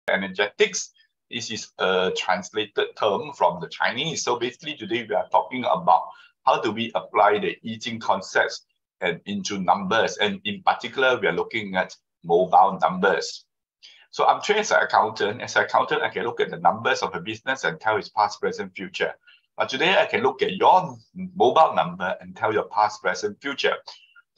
energetics. This is a translated term from the Chinese. So basically today we are talking about how do we apply the I Ching concepts and into numbers. And in particular, we are looking at mobile numbers. So I'm trained as an accountant. As an accountant, I can look at the numbers of a business and tell its past, present, future. But today I can look at your mobile number and tell your past, present, future.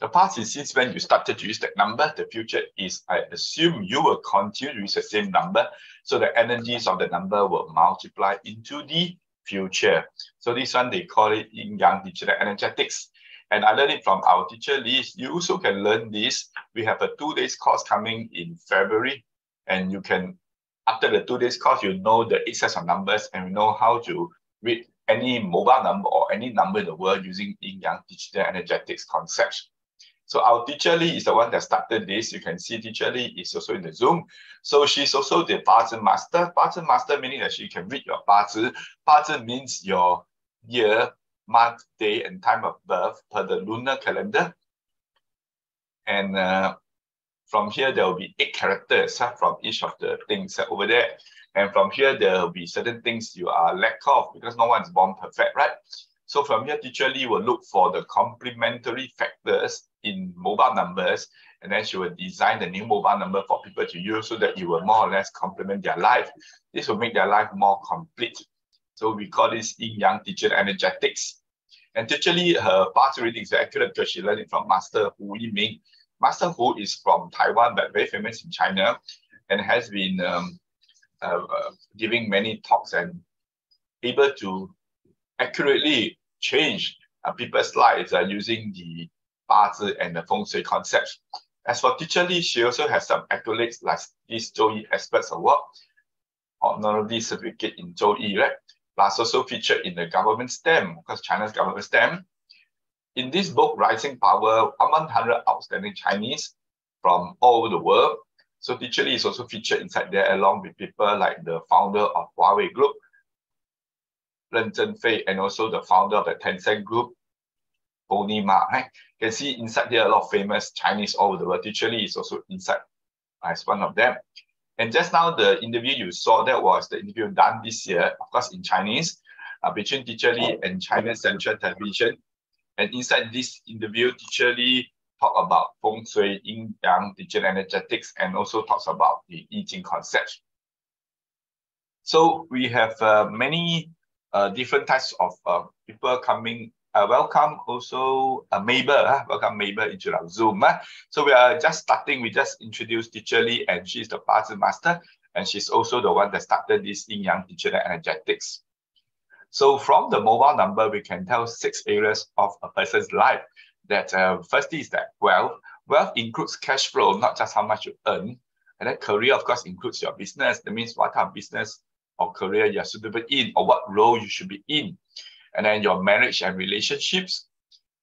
The past is since when you started to use that number. The future is, I assume you will continue to use the same number. So the energies of the number will multiply into the future. So this one, they call it Yinyang Digital Energetics. And I learned it from our teacher Liz. You also can learn this. We have a 2-day course coming in February. And you can, after the 2-day course, you know the 8 sets of numbers and you know how to read any mobile number or any number in the world using Yinyang Digital Energetics concepts. So our teacher Lee is the one that started this. You can see teacher Lee is also in the Zoom. So she's also the Bazi master. Bazi master meaning that she can read your Bazi. Bazi means your year, month, day, and time of birth per the lunar calendar. And from here, there will be 8 characters from each of the things over there. And from here, there will be certain things you are lack of because no one is born perfect, right? So from here, teacher Lee will look for the complementary factors in mobile numbers, and then she will design the new mobile number for people to use so that it will more or less complement their life. This will make their life more complete. So we call this Yinyang Digital Energetics. And teacher Lee, her past reading is very accurate because she learned it from Master Hu Yiming. Master Hu is from Taiwan, but very famous in China, and has been giving many talks and able to accurately change people's lives using the Bazi and the Feng Shui concepts. As for teacher Lee, she also has some accolades like this Zhou-Yi Experts Award, honorary certificate in Zhou-Yi, right? Plus also featured in the government stamp, because China's government stamp. In this book, Rising Power, 100 Outstanding Chinese from all over the world. So teacher Lee is also featured inside there along with people like the founder of Huawei Group, Ren Zhenfei, and also the founder of the Tencent Group, Tony Ma. Right? You can see inside there a lot of famous Chinese all over the world. Teacher Lee is also inside as one of them. And just now, the interview you saw, that was the interview done this year, of course, in Chinese, between teacher Lee and China Central Television. And inside this interview, teacher Lee talk about Feng Shui, Yinyang, Digital Energetics, and also talks about the I Ching concepts. So we have many different types of people coming. Welcome also Mabel. Welcome Mabel into our Zoom. So we are just starting. We just introduced teacher Lee, and she's the Bazi master, and she's also the one that started this Yinyang Digital Energetics. So from the mobile number, we can tell 6 areas of a person's life. That firstly is that wealth. Wealth includes cash flow, not just how much you earn. And then career, of course, includes your business. That means what kind of business or career you're suitable in, or what role you should be in. And then your marriage and relationships.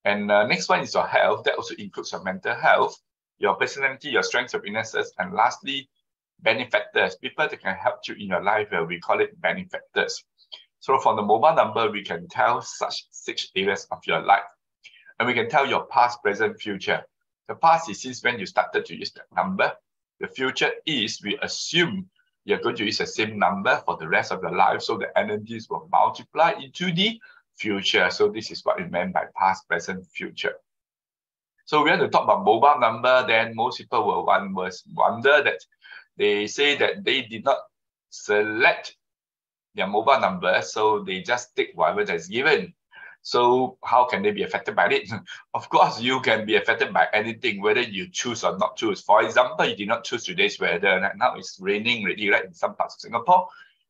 And next one is your health. That also includes your mental health, your personality, your strengths, your weaknesses. And lastly, benefactors, people that can help you in your life. We call it benefactors. So from the mobile number, we can tell such 6 areas of your life. And we can tell your past, present, future. The past is since when you started to use that number. The future is, we assume you're going to use the same number for the rest of your life. So the energies will multiply into the future. So this is what we meant by past, present, future. So we have to talk about mobile number. Then most people will wonder that they say that they did not select their mobile number, so they just take whatever that's given. So how can they be affected by it? Of course, you can be affected by anything, whether you choose or not choose. For example, you did not choose today's weather. Right now it's raining already, right, in some parts of Singapore.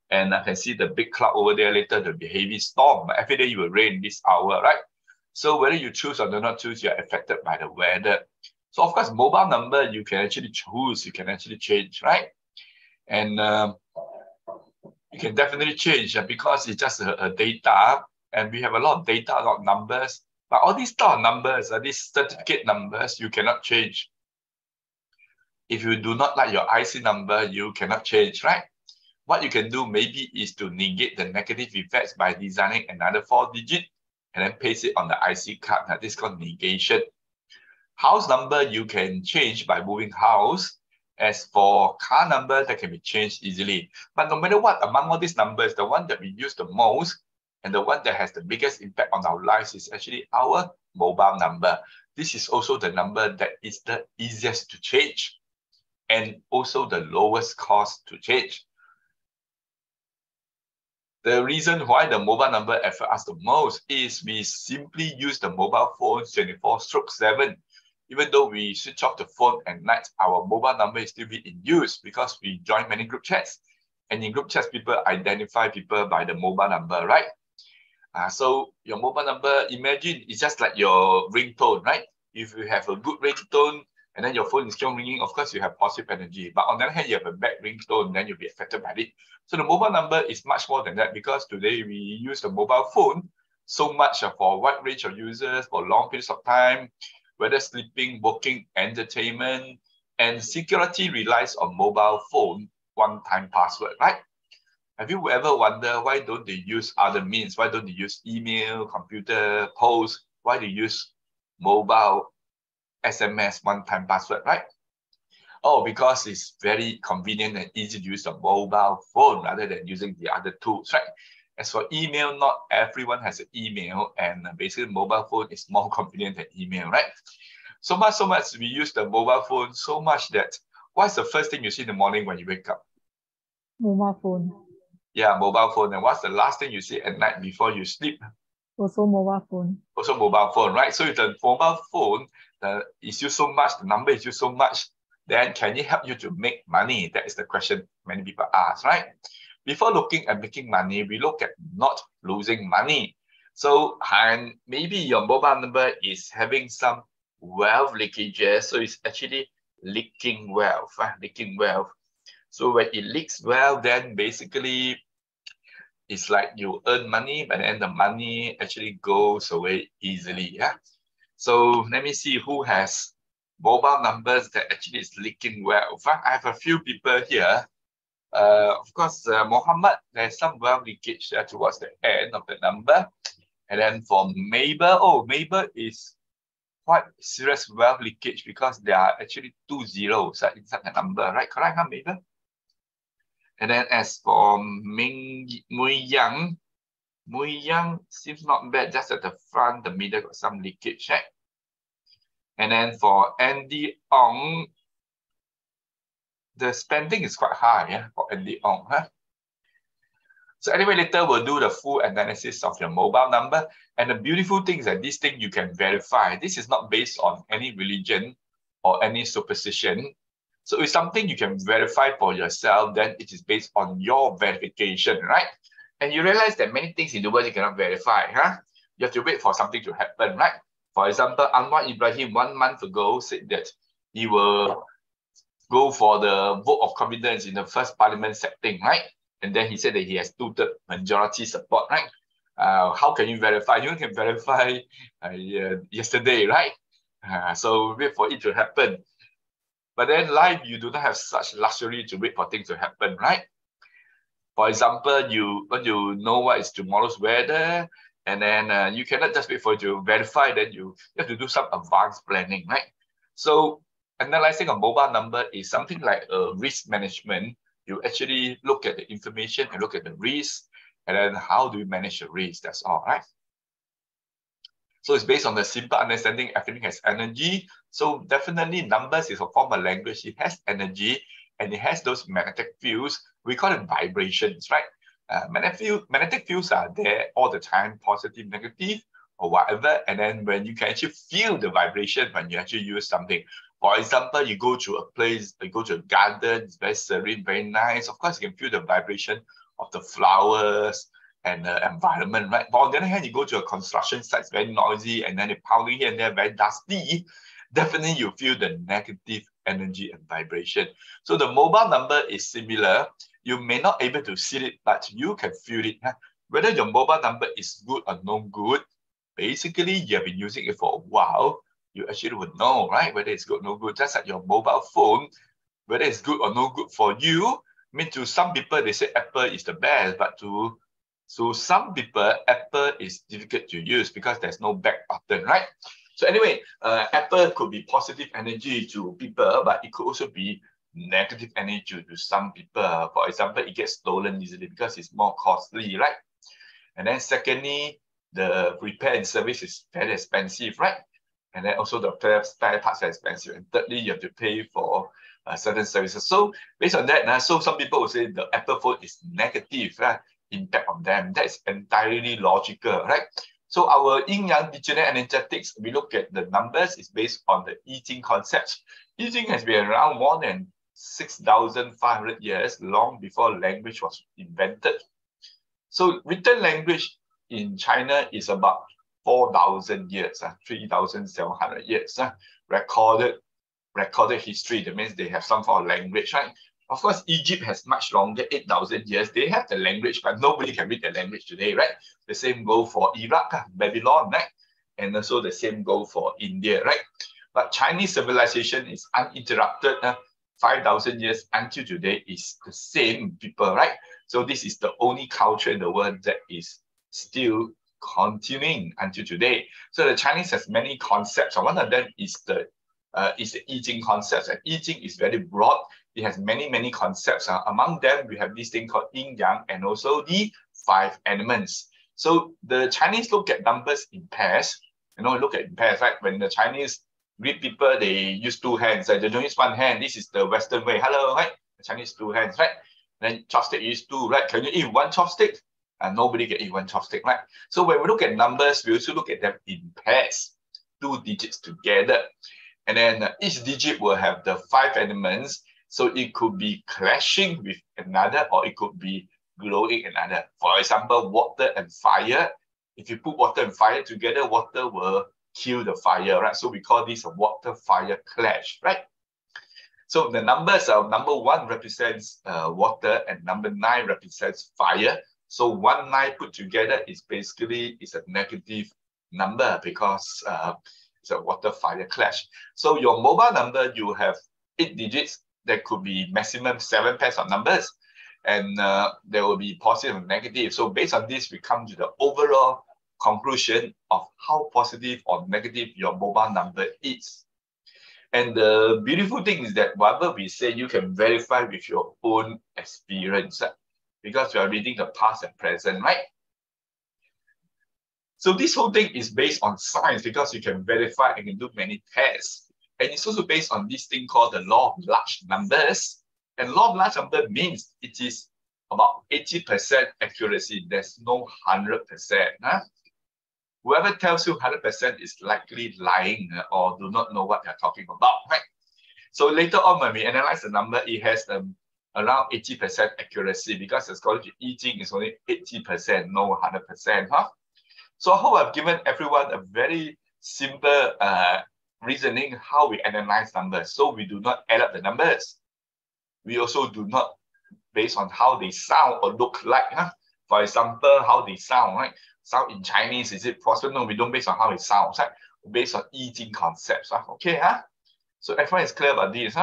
And I can see the big cloud over there later, there'll be a heavy storm. But every day you will rain this hour, right? So whether you choose or do not choose, you're affected by the weather. So of course, mobile number, you can actually choose, you can actually change, right? And you can definitely change because it's just a data. And we have a lot of data, a lot of numbers. But all these type of numbers, these certificate numbers, you cannot change. If you do not like your IC number, you cannot change, right? What you can do maybe is to negate the negative effects by designing another 4-digit and then paste it on the IC card. Now, this is called negation. House number, you can change by moving house. As for car number, that can be changed easily. But no matter what, among all these numbers, the one that we use the most and the one that has the biggest impact on our lives is actually our mobile number. This is also the number that is the easiest to change and also the lowest cost to change. The reason why the mobile number affects us the most is we simply use the mobile phone 24/7. Even though we switch off the phone at night, our mobile number is still in use because we join many group chats. And in group chats, people identify people by the mobile number, right? So your mobile number, imagine it's just like your ringtone, right? If you have a good ringtone and then your phone is still ringing, of course you have positive energy. But on the other hand, you have a bad ringtone, then you'll be affected by it. So the mobile number is much more than that because today we use the mobile phone so much for a wide range of users for long periods of time, whether sleeping, working, entertainment, and security relies on mobile phone one-time password, right? Have you ever wondered why don't they use other means? Why don't they use email, computer, post? Why they use mobile SMS one-time password, right? Oh, because it's very convenient and easy to use a mobile phone rather than using the other tools, right? As for email, not everyone has an email, and basically mobile phone is more convenient than email, right? So much we use the mobile phone so much that what's the first thing you see in the morning when you wake up? Mobile phone. Yeah, mobile phone. And what's the last thing you see at night before you sleep? Also mobile phone. Also mobile phone, right? So if the mobile phone is used so much, the number is used so much, then can it help you to make money? That is the question many people ask, right? Before looking at making money, we look at not losing money. So, and maybe your mobile number is having some wealth leakages. So it's actually leaking wealth, leaking wealth. So when it leaks wealth, then basically it's like you earn money, but then the money actually goes away easily. Yeah. So let me see who has mobile numbers that actually is leaking wealth. I have a few people here. Of course, Mohammed, there's some wealth leakage towards the end of the number. And then for Mabel, Mabel is quite serious wealth leakage because there are actually 2 zeros inside the number, right? Correct, huh, Mabel? And then as for Mui Yang seems not bad, just at the front, the middle got some leakage, right? And then for Andy Ong, the spending is quite high, yeah, for Andy Ong, huh? So anyway, later we'll do the full analysis of your mobile number. And the beautiful thing is that this thing you can verify. This is not based on any religion or any superstition. So it's something you can verify for yourself, then it is based on your verification, right? And you realize that many things in the world you cannot verify, huh? You have to wait for something to happen, right? For example, Anwar Ibrahim 1 month ago said that he will go for the vote of confidence in the first parliament setting, right? And then he said that he has 2/3 majority support, right? How can you verify? You can verify yesterday, right? So wait for it to happen. But then life, you do not have such luxury to wait for things to happen, right? For example, when you know what is tomorrow's weather, and then you cannot just wait for it to verify, then you have to do some advanced planning, right? So analyzing a mobile number is something like a risk management. You actually look at the information and look at the risk, and then how do you manage the risk? That's all, right? So it's based on the simple understanding everything has energy. So definitely numbers is a form of language. It has energy and it has those magnetic fields. We call it vibrations, right? Magnetic fields are there all the time, positive, negative, or whatever. And then when you can actually feel the vibration when you actually use something. For example, you go to a place, you go to a garden, it's very serene, very nice. Of course, you can feel the vibration of the flowers and the environment, right? But on the other hand, you go to a construction site, it's very noisy, and then it's pounding here and there, very dusty. Definitely you feel the negative energy and vibration. So the mobile number is similar. You may not be able to see it, but you can feel it. Huh? Whether your mobile number is good or no good, basically you have been using it for a while, you actually would know, right? Whether it's good or no good. Just like your mobile phone, whether it's good or no good for you. I mean, to some people, they say Apple is the best, but to some people, Apple is difficult to use because there's no back button, right? So anyway, Apple could be positive energy to people, but it could also be negative energy to some people. For example, it gets stolen easily because it's more costly, right? And then secondly, the repair and service is very expensive, right? And then also the spare parts are expensive. And thirdly, you have to pay for certain services. So based on that, so some people will say the Apple phone is negative, right? Impact on them. That's entirely logical, right? So our Yin-Yang digital energetics, we look at the numbers, is based on the I Ching concepts. I Ching has been around more than 6,500 years, long before language was invented. So written language in China is about 4,000 years, 3,700 years. Recorded history, that means they have some form of language, right? Of course, Egypt has much longer, 8,000 years. They have the language, but nobody can read the language today, right? The same go for Iraq, Babylon, right? And also the same go for India, right? But Chinese civilization is uninterrupted, 5,000 years until today is the same people, right? So this is the only culture in the world that is still continuing until today. So the Chinese has many concepts, and one of them is the I Ching concepts. And I Ching is very broad. It has many concepts. Among them, we have this thing called yin yang and also the 5 elements. So the Chinese look at numbers in pairs. Look at in pairs, right? When the Chinese greet people, they use 2 hands. They don't use 1 hand. This is the Western way. Hello, right? The Chinese 2 hands, right? Then chopstick is 2, right? Can you eat 1 chopstick? And nobody can eat 1 chopstick, right? So when we look at numbers, we also look at them in pairs, 2 digits together. And then each digit will have the 5 elements. So it could be clashing with another, or it could be glowing another. For example, water and fire. If you put water and fire together, water will kill the fire, right? So we call this a water-fire clash, right? So the numbers are number 1 represents water and number 9 represents fire. So 1, 9 put together is basically a negative number because it's a water-fire clash. So your mobile number, you have 8 digits. There could be maximum 7 pairs of numbers, and there will be positive and negative. So based on this, we come to the overall conclusion of how positive or negative your mobile number is. And the beautiful thing is that whatever we say, you can verify with your own experience because you are reading the past and present, right? So this whole thing is based on science because you can verify and can do many tests. And it's also based on this thing called the law of large numbers. And law of large number means it is about 80% accuracy. There's no 100%. Whoever tells you 100% is likely lying or do not know what they're talking about, right? So later on, when we analyze the number, it has around 80% accuracy because according to I Ching, it's only 80%, no 100%. So I hope I've given everyone a very simple reasoning how we analyze numbers. So we do not add up the numbers. We also do not based on how they sound or look like. For example, how they sound, right? Sound in Chinese, is it possible? No, we don't base on how it sounds, right? We base on I Ching concepts. Okay, so everyone is clear about this,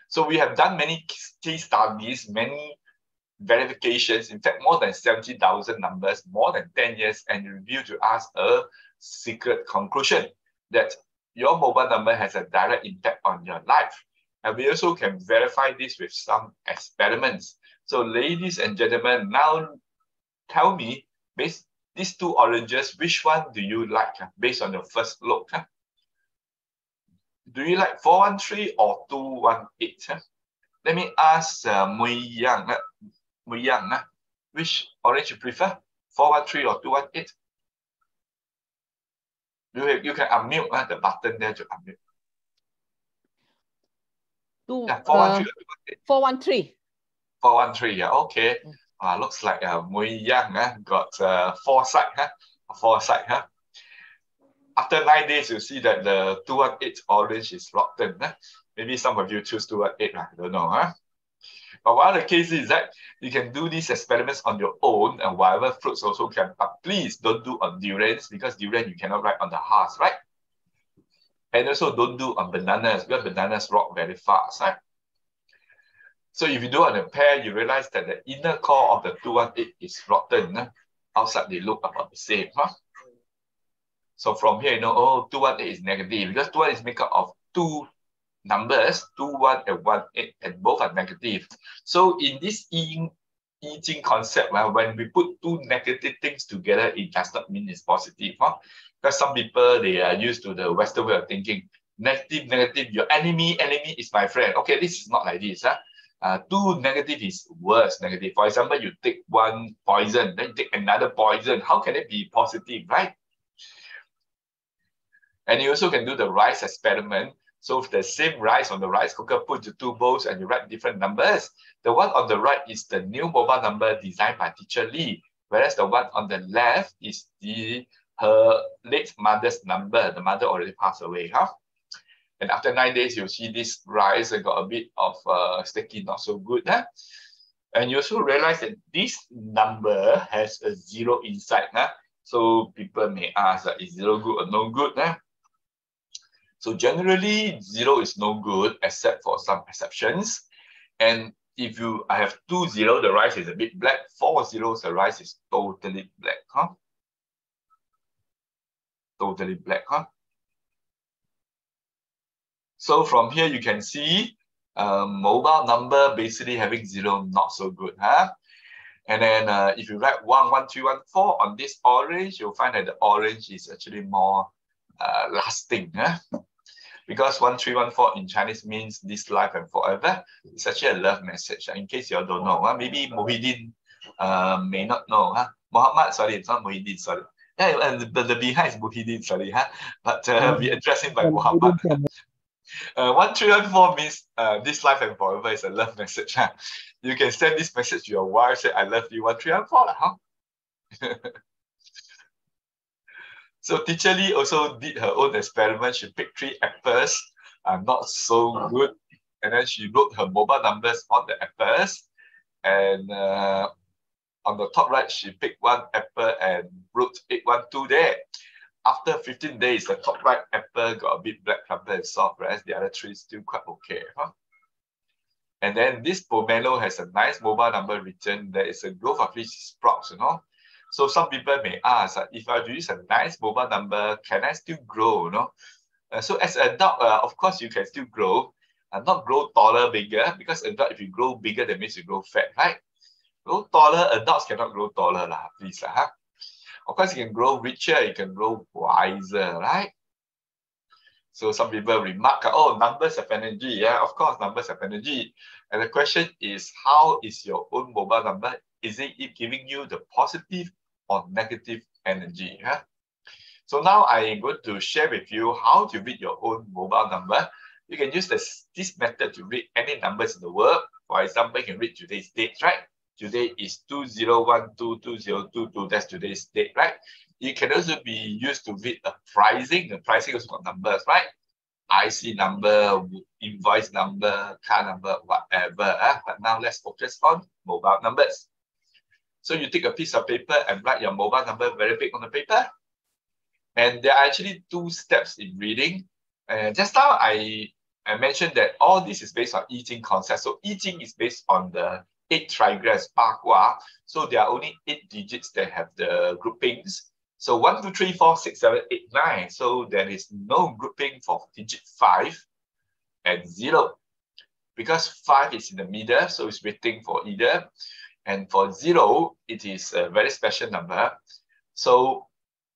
So we have done many case studies, many verifications, in fact, more than 70,000 numbers, more than 10 years, and revealed to us a secret conclusion that your mobile number has a direct impact on your life. And we also can verify this with some experiments. So ladies and gentlemen, now tell me, based these 2 oranges, which one do you like based on your first look? Do you like 413 or 218? Let me ask Mui Yang, which orange you prefer, 413 or 218? You can unmute the button there to unmute. Yeah, 413 or 218? 413. 413, yeah, okay. Looks like Mui Yang got foresight. Foresight. After 9 days, you see that the 218 orange is rotten. Maybe some of you choose 218, I don't know. But one of the cases is that you can do these experiments on your own, and whatever fruits also can, but please don't do on durians because durian you cannot write on the hearts, right? And also don't do on bananas because bananas rot very fast, right? So if you do on a pear, you realize that the inner core of the 218 is rotten. Outside they look about the same. So from here, 218 is negative because 218 is made up of 2 numbers, 2, 1 and 1, 8, and both are negative. So in this I Ching concept, when we put two negative things together, it does not mean it's positive. Because some people, they are used to the Western way of thinking. Negative, negative, your enemy is my friend. Okay, this is not like this. Two negative is worse negative. For example, you take one poison, then you take another poison. How can it be positive, right? And you also can do the rice experiment. So if the same rice on the rice cooker, put the two bowls and you write different numbers. The one on the right is the new mobile number designed by Teacher Lee, whereas the one on the left is her late mother's number. The mother already passed away. And after 9 days, you'll see this rice and got a bit of sticky, not so good. And you also realize that this number has a 0 inside. So people may ask, is 0 good or no good? So generally, 0 is no good, except for some exceptions. And if I have 2 0, the rice is a bit black. 4 zeros, the rice is totally black. Totally black. So from here, you can see mobile number basically having 0, not so good. And then if you write 1, 1, 3, 1, 4 on this orange, you'll find that the orange is actually more lasting. Because 1, 3, 1, 4 in Chinese means this life and forever. It's actually a love message. In case you all don't know, maybe Muhyiddin may not know. Muhammad, sorry, it's not Muhyiddin, sorry. Yeah, and the behind is Muhyiddin, sorry. But we address him by Muhammad. 1, 3, 1, 4 means this life and forever is a love message. You can send this message to your wife, say, I love you, 1, 3, 1, 4. So Teacher Lee also did her own experiment. She picked 3 apples, not so good. And then she wrote her mobile numbers on the apples. And on the top right, she picked 1 apple and wrote 812 there. After 15 days, the top right apple got a bit black, crumpled and soft, whereas the other 3 still quite okay. And then this pomelo has a nice mobile number written. There is a growth of these sprouts, So some people may ask, if I use a nice mobile number, can I still grow? So as an adult, of course, you can still grow, not grow taller, bigger, because adult, if you grow bigger, that means you grow fat, right? Grow taller, adults cannot grow taller, please. Of course, you can grow richer, you can grow wiser, right? So some people remark, oh, numbers have energy. Yeah, of course, numbers have energy. And the question is, how is your own mobile number? Is it giving you the positive or negative energy? So now I'm going to share with you how to read your own mobile number. You can use this method to read any numbers in the world. For example, you can read today's date, right? Today is 20122022. That's today's date, right? It can also be used to read the pricing. The pricing also got numbers, right? IC number, invoice number, car number, whatever. But now let's focus on mobile numbers. So you take a piece of paper and write your mobile number very big on the paper. And there are actually 2 steps in reading. Just now I mentioned that all this is based on I Ching concept. So I Ching is based on the 8 trigrams, 八卦. So there are only 8 digits that have the groupings. So 1, 2, 3, 4, 6, 7, 8, 9. So there is no grouping for digit 5 and 0. Because 5 is in the middle, so it's waiting for either. And for 0, it is a very special number. So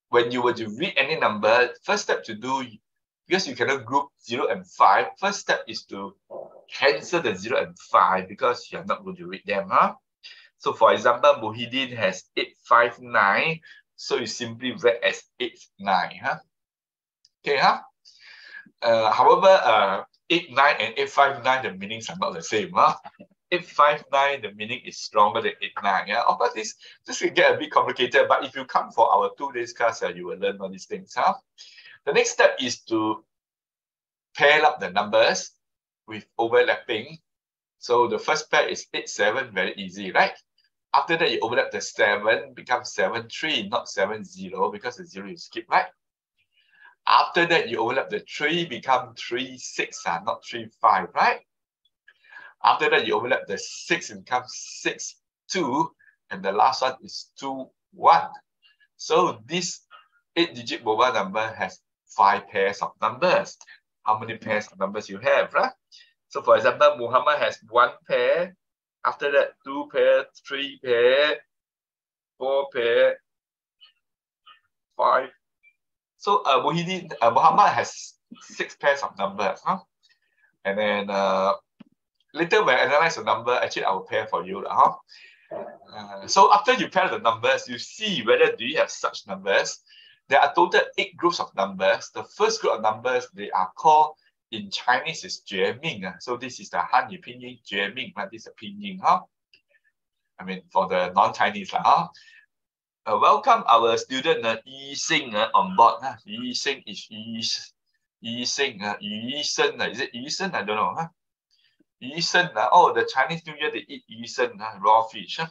when you were to read any number, first step to do, because you cannot group 0 and 5, first step is to cancel the 0 and 5 because you're not going to read them. So for example, Muhyiddin has 859. So you simply read as 89. Okay. However, 89 and 859, the meanings are not the same. 859, the meaning is stronger than 89. Of course, this can get a bit complicated, but if you come for our 2 days class, you will learn all these things. The next step is to pair up the numbers with overlapping. So the first pair is 8, 7, very easy, right? After that, you overlap the 7, becomes 7, 3, not 7, 0, because the 0 you skip, right? After that, you overlap the 3, become 3, 6, not 3, 5, right? After that, you overlap the 6, it becomes 6, 2, and the last one is 2, 1. So this 8-digit mobile number has 5 pairs of numbers. how many pairs of numbers you have, right? So for example, Muhammad has 1 pair. After that, 2 pair, 3 pair, 4 pair, 5. So Muhammad has 6 pairs of numbers, huh? And then later when I analyze the number, actually I will pair for you, huh? So after you pair the numbers, you see whether do you have such numbers. There are total 8 groups of numbers. The first group of numbers, they are called in Chinese is 绝命. So this is the Hanyu pinyin 绝命, right? This is a pinyin, huh? I mean for the non-Chinese, huh? Welcome our student Yixing on board. Yixing is Yixing, Yixing, is it Yixing? I don't know. Huh? Yixing, oh, the Chinese New Year they eat Yixing, raw fish. Huh?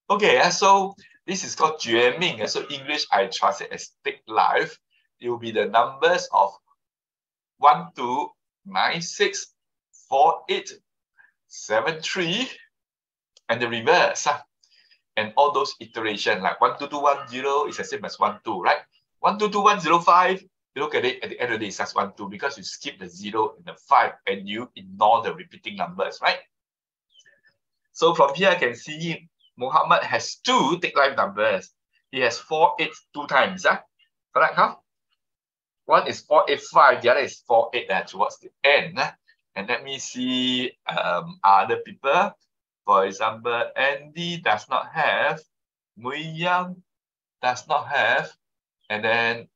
Okay, so this is called 绝命. So English I translate as take life. It will be the numbers of 1, 2, 9, 6, 4, 8, 7, 3, and the reverse. And all those iterations, like 1, 2, 2, 1, 0 is the same as 1, 2, right? 1, 2, 2, 1, 0, 5. You look at it at the end of the day, it's just 1, 2 because you skip the 0 and the 5 and you ignore the repeating numbers, right? So from here, I can see Muhammad has 2 take life numbers. He has 4, 8 2 times. Correct, huh? One is 4, 8, 5. The other is 4, 8 towards the end. And let me see other people. For example, Andy does not have. Yinyang does not have. And then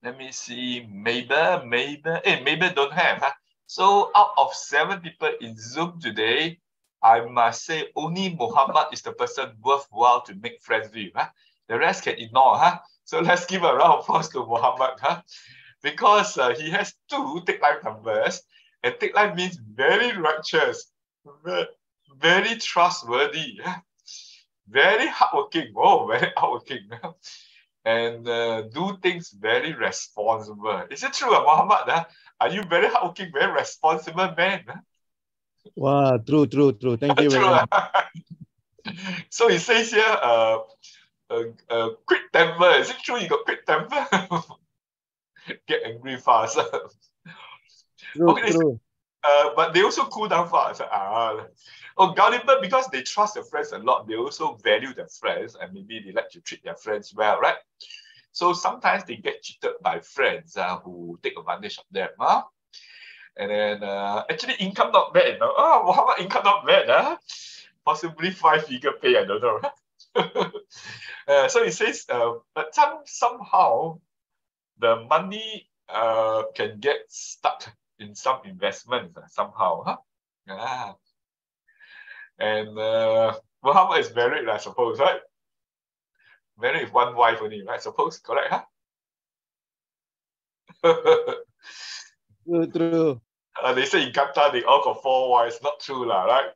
let me see. Mabel don't have. Huh? So out of 7 people in Zoom today, I must say only Muhammad is the person worthwhile to make friends with. Huh? The rest can ignore. Huh? So let's give a round of applause to Muhammad. Huh? Because he has 2 take life numbers. And take life means very righteous, very trustworthy, very hardworking. Oh, very hardworking. And do things very responsible. Is it true, Muhammad? Are you very hardworking, very responsible man? Wow, true. Thank you very much. So it says here, quick temper. Is it true you got quick temper? Get angry fast. True. But they also cool down fast. Gullible, because they trust their friends a lot, they also value their friends and maybe they like to treat their friends well, right? So sometimes they get cheated by friends who take advantage of them. And then actually income not bad. Oh, Muhammad income not bad. Possibly 5-figure pay, I don't know. So it says, but somehow the money can get stuck in some investments somehow. And Muhammad is married, I suppose, right? Married with 1 wife only, right? Suppose, correct, True. They say in Qatar they all got 4 wives. Not true, right?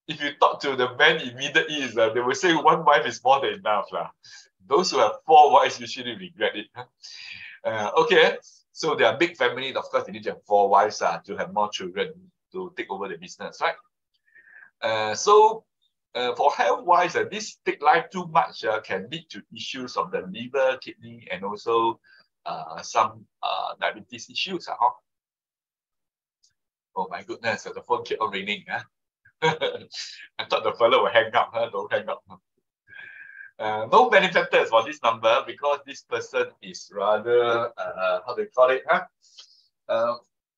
If you talk to the men in Middle East, they will say 1 wife is more than enough. Those who have 4 wives usually regret it. Okay, so they are big families. Of course, they need to have 4 wives to have more children to take over the business, right? So for health-wise, this take life too much can lead to issues of the liver, kidney, and also some diabetes issues. Oh my goodness, the phone kept on ringing. I thought the fellow will hang up. Don't hang up. No benefactors for this number because this person is rather, how do you call it?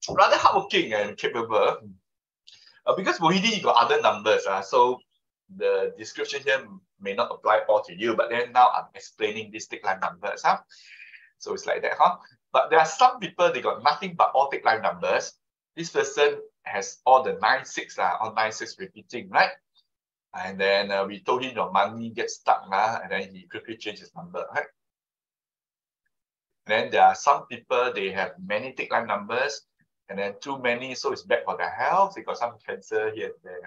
Rather hardworking and capable. Because Mohidi got other numbers, so the description here may not apply all to you, but then now I'm explaining these take line numbers. So it's like that. But there are some people, they got nothing but all take line numbers. This person has all the 9, 6, all 9, 6 repeating, right? And then we told him your money gets stuck, and then he quickly changed his number, right? Then there are some people, they have many take line numbers, and then too many, so it's bad for their health. They got some cancer here and there.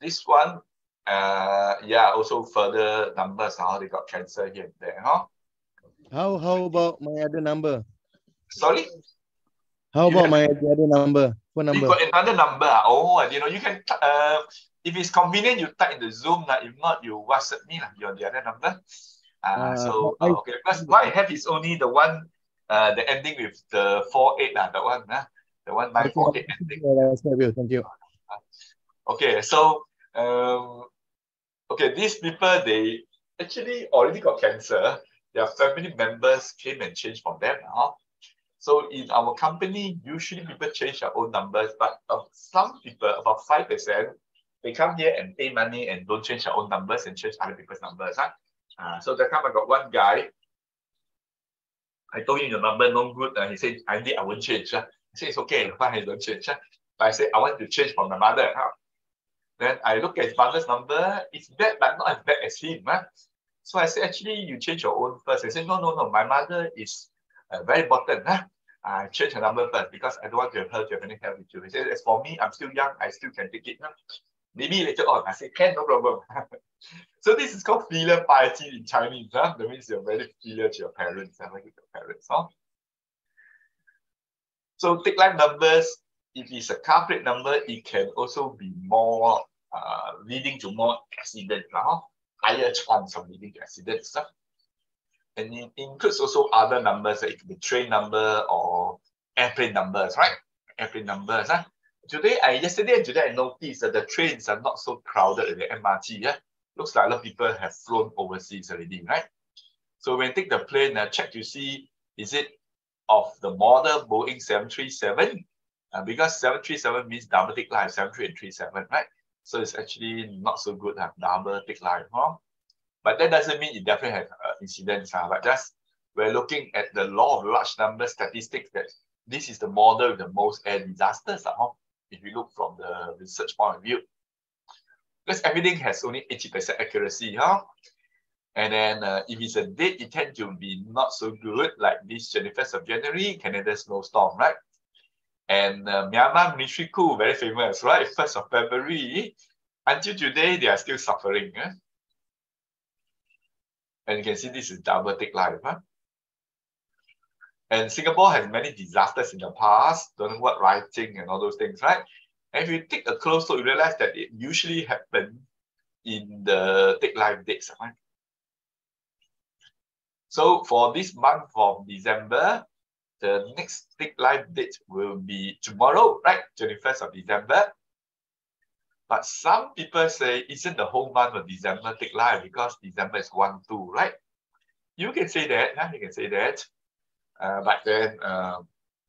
This one, also further numbers, they got cancer here and there. How about my other number? Sorry? How about my other number? Phone number. You got another number. Oh, you can, if it's convenient, you type in the Zoom. If not, you WhatsApp me, the other number. Okay, because what I have is only the one, the ending with the 48, the one, the 1948 ending. Thank you. Okay, so okay, these people, they actually already got cancer. Their family members came and changed for them. So in our company, usually people change their own numbers, but some people, about 5%, they come here and pay money and don't change their own numbers and change other people's numbers. So that time I got one guy, I told him the number no good. He said, I won't change. I said, it's okay, fine, I don't change. But I said, I want to change for my mother. Then I look at his mother's number, it's bad, but not as bad as him. So I said, actually, you change your own first. I said, no, my mother is very important. I change her number first because I don't want to have her to have any health issue. He said, as for me, I'm still young, I still can take it. Maybe later on. I said, can, no problem. So this is called filial piety in Chinese. That means you're very filial to your parents. Like your parents. So take life numbers, if it's a car plate number, it can also be more leading to more accidents, higher chance of leading to accidents. And it includes also other numbers, like it could be train number or airplane numbers, right? Airplane numbers. Yesterday and today, I noticed that the trains are not so crowded at the MRT. Looks like a lot of people have flown overseas already, right? So when you take the plane, check to see, is it of the model Boeing 737? Because 737 means double take line, 73 and 37, right? So it's actually not so good, double take line. But that doesn't mean it definitely has incidents. But just we're looking at the law of large number statistics that this is the model with the most air disasters. If you look from the research point of view. Because everything has only 80% accuracy. And then if it's a date, it tends to be not so good, like this 21st of January, Canada snowstorm, right? And Myanmar military coup, very famous, right? 1st of February. Until today, they are still suffering. And you can see this is double take life. And Singapore has many disasters in the past, don't know what rioting and all those things, right? And if you take a close look, you realize that it usually happens in the take life dates. Right? So for this month of December, the next take life date will be tomorrow, right? 21st of December. But some people say, isn't the whole month of December take life because December is 1-2, right? You can say that, you can say that. But then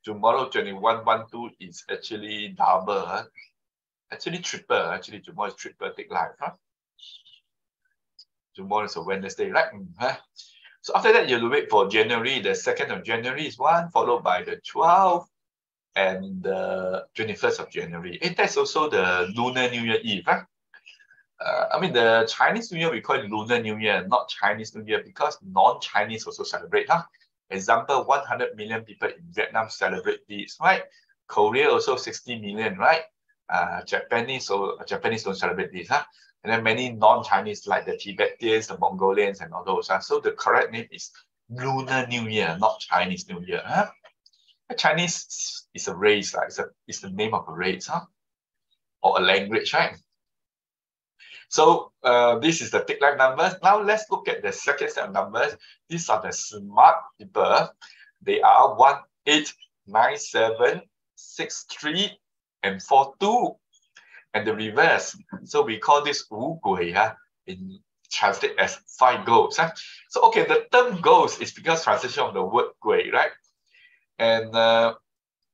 tomorrow 21-1-2 is actually double, actually triple. Actually tomorrow is triple take life. Tomorrow is a Wednesday, right? So after that, you'll wait for January. The 2nd of January is one, followed by the 12th and the 21st of January. That's also the Lunar New Year Eve. I mean, the Chinese New Year, we call it Lunar New Year, not Chinese New Year, because non-Chinese also celebrate. Example, 100 million people in Vietnam celebrate this, right? Korea also 60 million, right? Japanese don't celebrate this. And then many non-Chinese like the Tibetans, the Mongolians, and all those. So the correct name is Lunar New Year, not Chinese New Year. Chinese is a race, it's the name of a race, or a language, right? So this is the take life numbers. Now let's look at the second set of numbers. These are the smart people. They are 1, 8, 9, 7, 6, 3, and 4, 2. And the reverse. So we call this Wu Gui, in translate as 5 ghosts. So okay, the term ghost is because translation of the word Gui, right? And of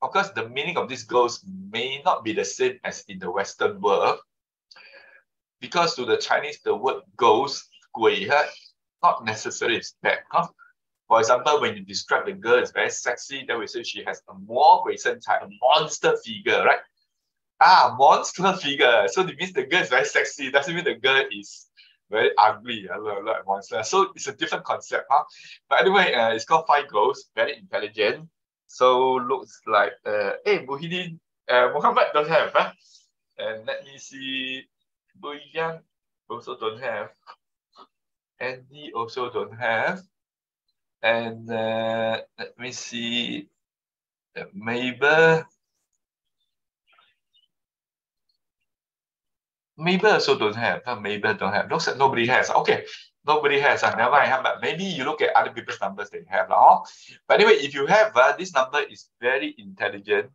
course, the meaning of this ghost may not be the same as in the Western world. Because to the Chinese, the word ghost, gui, not necessarily is bad. For example, when you describe the girl as very sexy, then we say she has a a monster figure, right? Monster figure. So it means the girl is very sexy. Doesn't mean the girl is very ugly, like monster. So it's a different concept. But anyway, it's called 5 ghosts, very intelligent. So looks like, hey, Muhyiddin, Muhammad don't have. And let me see. Yinyang also don't have. Andy also don't have. And let me see. Mabel also don't have. Mabel don't have. Looks like nobody has. Okay. Nobody has. Never mind. But maybe you look at other people's numbers they have. But anyway, if you have, this number is very intelligent.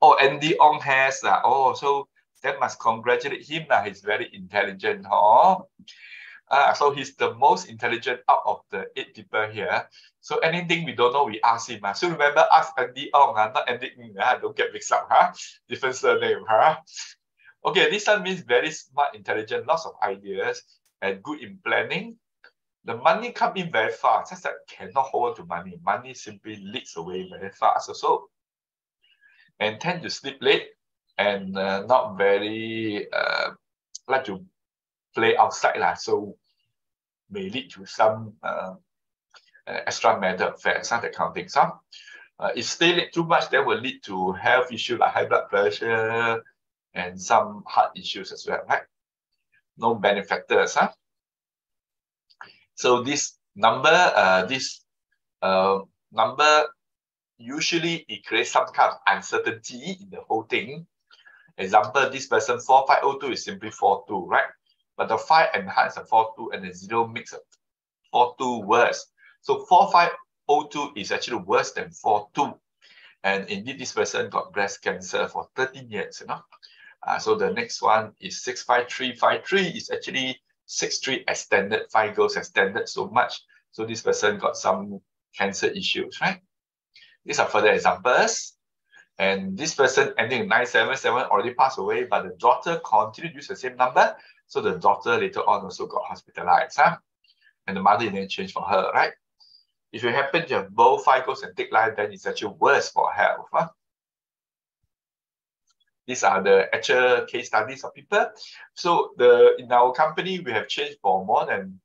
Oh, Andy Ong has. So that must congratulate him. He's very intelligent. So he's the most intelligent out of the 8 people here. So anything we don't know, we ask him. So remember, ask Andy Ong, not Andy Ng. Don't get mixed up. Different surname. Okay, this one means very smart, intelligent, lots of ideas, and good in planning. The money comes in very fast, just that cannot hold on to money. Money simply leaks away very fast also. And tend to sleep late and not very like to play outside. So may lead to some extramarital affairs, that kind of thing. If stay late too much, that will lead to health issues like high blood pressure and some heart issues as well, right? No benefactors. So this number, usually it creates some kind of uncertainty in the whole thing. Example, this person 4502 is simply 42, right? But the 5 enhances the 42 and the 0 makes a 42 worse. So 4502 is actually worse than 42. And indeed, this person got breast cancer for 13 years, So the next one is 65353 is actually 63 extended, 5 goes extended so much. So this person got some cancer issues, right? These are further examples. And this person ending in 977 already passed away, but the daughter continued to use the same number. So the daughter later on also got hospitalized. And the mother didn't change for her, right? If you happen to have both 5 goes and take life, then it's actually worse for health. These are the actual case studies of people. So in our company, we have changed for more than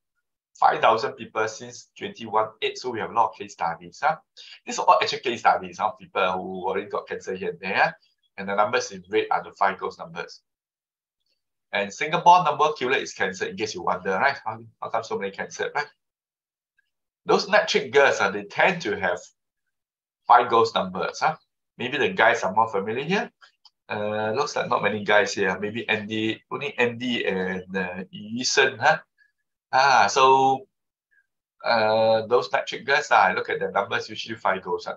5,000 people since 2018. So we have a lot of case studies. These are all actual case studies of people who already got cancer here and there. And the numbers in red are the 5 goes numbers. And Singapore number killer is cancer, in case you wonder, right? How come so many cancer, right? Those metric girls, they tend to have 5 goes numbers. Maybe the guys are more familiar here. Looks like not many guys here. Maybe Andy, only Andy and Eason. So those metric girls, I look at the numbers, usually 5 goes.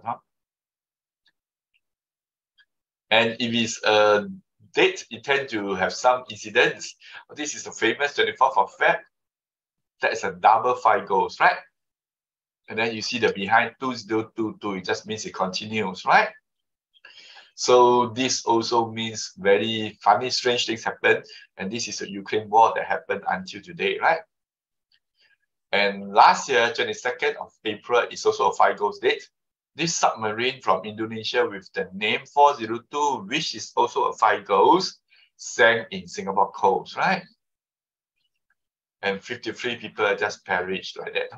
And if it's a date, it tends to have some incidents. This is the famous 24th of Feb. That is a double 5 goes, right? And then you see the behind 2022, it just means it continues, right? So this also means very funny, strange things happen. And this is the Ukraine war that happened until today, right? And last year, 22nd of April, is also a 5 goes date. This submarine from Indonesia with the name 402, which is also a 5 goes, sank in Singapore coast, right? And 53 people just perished like that.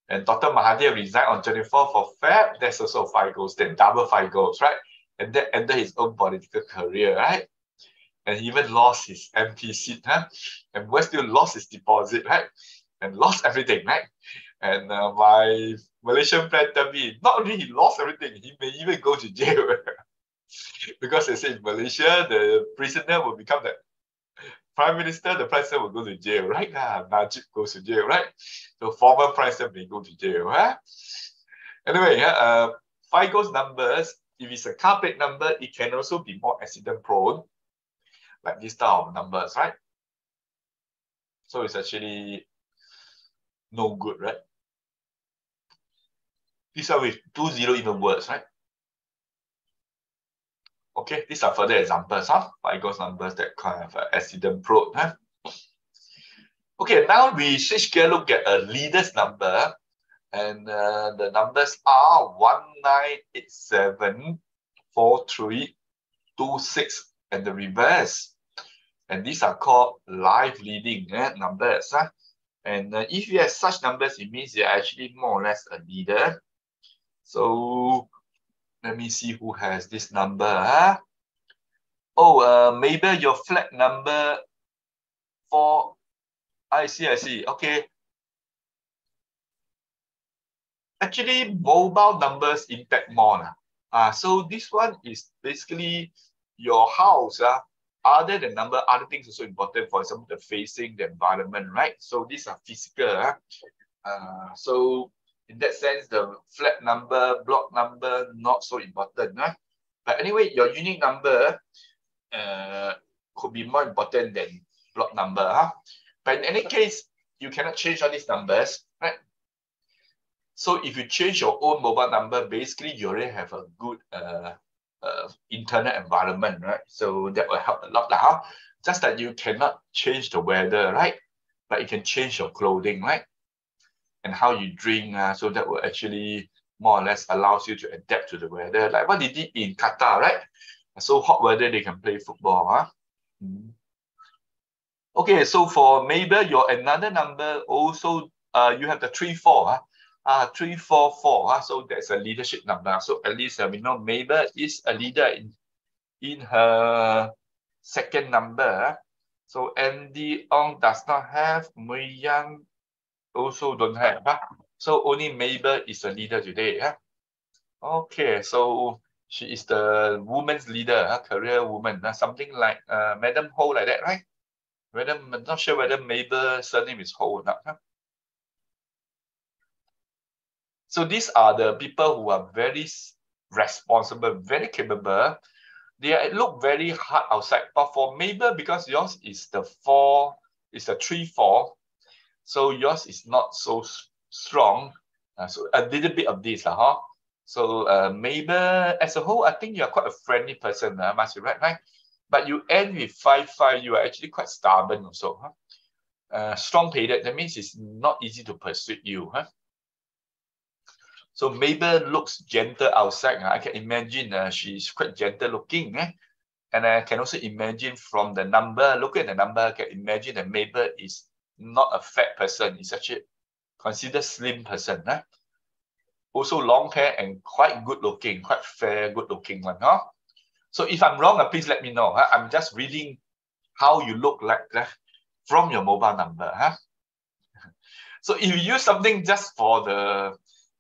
And Dr. Mahathir resigned on 24th of Feb. That's also 5 goes, then double 5 goes, right? And that ended his own political career, right? And he even lost his MP seat, and West still lost his deposit, right? And lost everything, right? And my Malaysian friend tell me, not only he lost everything, he may even go to jail. Because they say in Malaysia, the prisoner will become the Prime Minister, the President will go to jail, right? Najib goes to jail, right? So former President may go to jail. Anyway, 5 goes numbers, if it's a car plate number, it can also be more accident prone, like this type of numbers, right? So it's actually no good, right? These are with 20 even worse, right? Okay, these are further examples, 5 goes numbers that kind of accident prone. Okay, now we switch gear, look at a leader's number. And the numbers are 1987, 4326, and the reverse. And these are called live leading numbers. And if you have such numbers, it means you're actually more or less a leader. So let me see who has this number. Maybe your flat number 4. I see. Okay. Actually, mobile numbers impact more. So this one is basically your house other than number, other things also important. For example, the facing, the environment, right? So these are physical. So in that sense, the flat number, block number, not so important. But anyway, your unique number could be more important than block number. But in any case, you cannot change all these numbers, right? So if you change your own mobile number, basically you already have a good internal environment, right? So that will help a lot. Just that you cannot change the weather, right? But you can change your clothing, right? And how you drink, so that will actually more or less allows you to adapt to the weather. Like what they did in Qatar, right? So hot weather, they can play football. Okay, so for Mabel, your another number also, you have the 3-4. 3-4-4. So that's a leadership number. So at least we know Mabel is a leader in her second number. So Andy Ong does not have, Mui Yang also don't have. So only Mabel is a leader today. Okay, so she is the woman's leader, career woman, something like Madam Ho like that, right? I'm not sure whether Mabel's surname is Ho or not. So these are the people who are very responsible, very capable. They look very hard outside. But for Mabel, because yours is the 4, it's a 3-4, so yours is not so strong. So a little bit of this. So Mabel, as a whole, I think you're quite a friendly person, must be right? But you end with 5-5, you are actually quite stubborn also. Strong-headed, that means it's not easy to persuade you. So Mabel looks gentle outside. I can imagine she's quite gentle looking. And I can also imagine from the number, look at the number, I can imagine that Mabel is not a fat person. It's actually considered slim person. Also long hair and quite good looking, quite fair, good looking one. So if I'm wrong, please let me know. I'm just reading how you look like from your mobile number. So if you use something just for the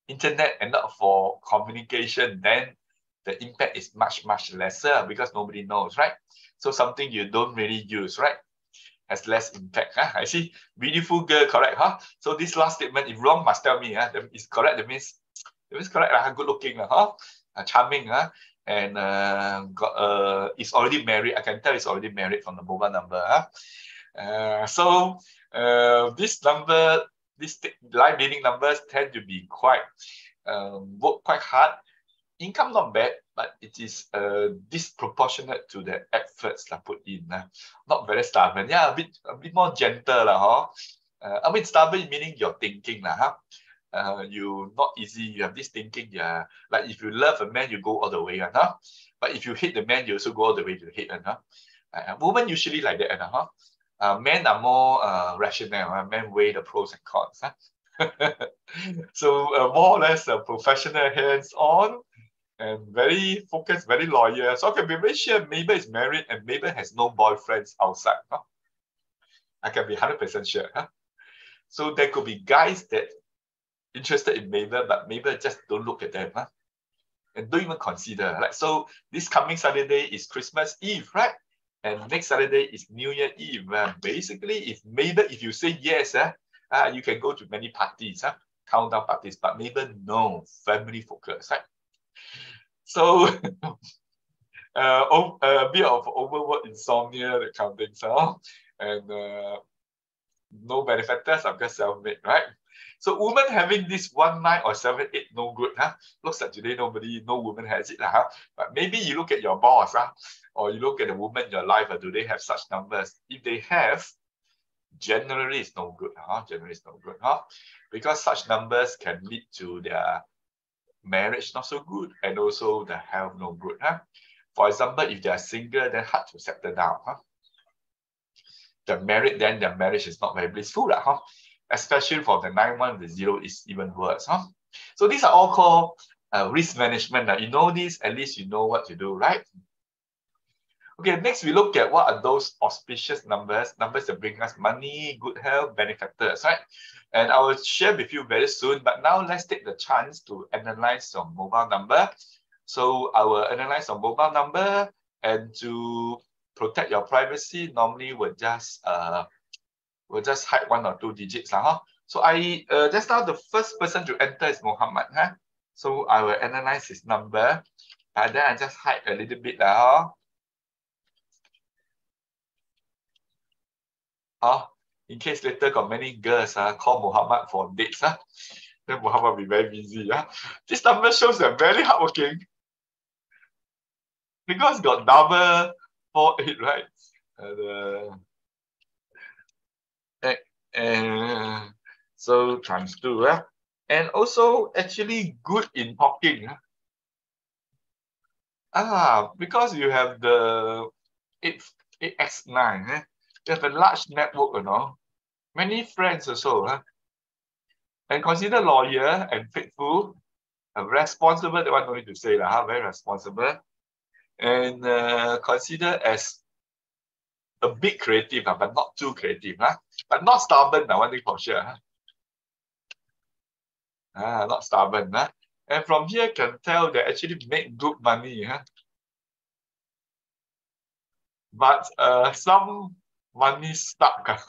internet and not for communication, then the impact is much, much lesser because nobody knows, right? So something you don't really use, right, has less impact. I see. Beautiful girl, correct, So this last statement, if wrong, must tell me. That is correct. That means correct. Good looking, charming, and got is already married. I can tell it's already married from the mobile number. So this number, these live dating numbers tend to be quite work quite hard. Income not bad, but it is disproportionate to the efforts put in. Not very stubborn. Yeah, a bit more gentle I mean stubborn meaning you're thinking you not easy. You have this thinking. Yeah, like if you love a man, you go all the way, But if you hate the man, you also go all the way to hate, women usually like that, Men are more rational. Men weigh the pros and cons. So more or less professional, hands-on, and very focused, very loyal. So I can be very sure Mabel is married and Mabel has no boyfriends outside. I can be 100% sure. So there could be guys that interested in Mabel, but Mabel just don't look at them. And don't even consider. So this coming Saturday is Christmas Eve, right? And next Saturday is New Year Eve. Basically, if you say yes, you can go to many parties, countdown parties. But Mabel, no, family focus, right? So a bit of overwork, insomnia, that kind of things, and no benefactors. I'm just self-made, right? So women having this 1, 9 or 7, 8, no good. Looks like today no woman has it. But maybe you look at your boss, or you look at the woman in your life, do they have such numbers? If they have, generally it's no good. Generally it's no good. Because such numbers can lead to their marriage not so good and also the health no good. For example, if they are single, then hard to settle down. They're married, then their marriage is not very blissful. Especially for the 9-1, the 0 is even worse. So these are all called risk management. You know this, at least you know what to do, right? Okay, next we look at what are those auspicious numbers that bring us money, good health, benefactors, right? And I will share with you very soon, but now let's take the chance to analyze your mobile number. So I will analyze your mobile number and to protect your privacy, normally we'll just hide 1 or 2 digits. Huh? So just now the first person to enter is Muhammad. Huh? So I will analyze his number. And then I just hide a little bit. Huh? In case later got many girls call Muhammad for dates. Then Muhammad will be very busy. This number shows they're very hardworking. Because got double 48, right? So times 2. And also actually good in talking. Because you have the 8x9. You have a large network, many friends also. And consider loyal and faithful, responsible, that one no need to say, very responsible. And consider as a bit creative, but not too creative. But not stubborn, one thing for sure. Not stubborn. And from here can tell they actually make good money. But some money stuck.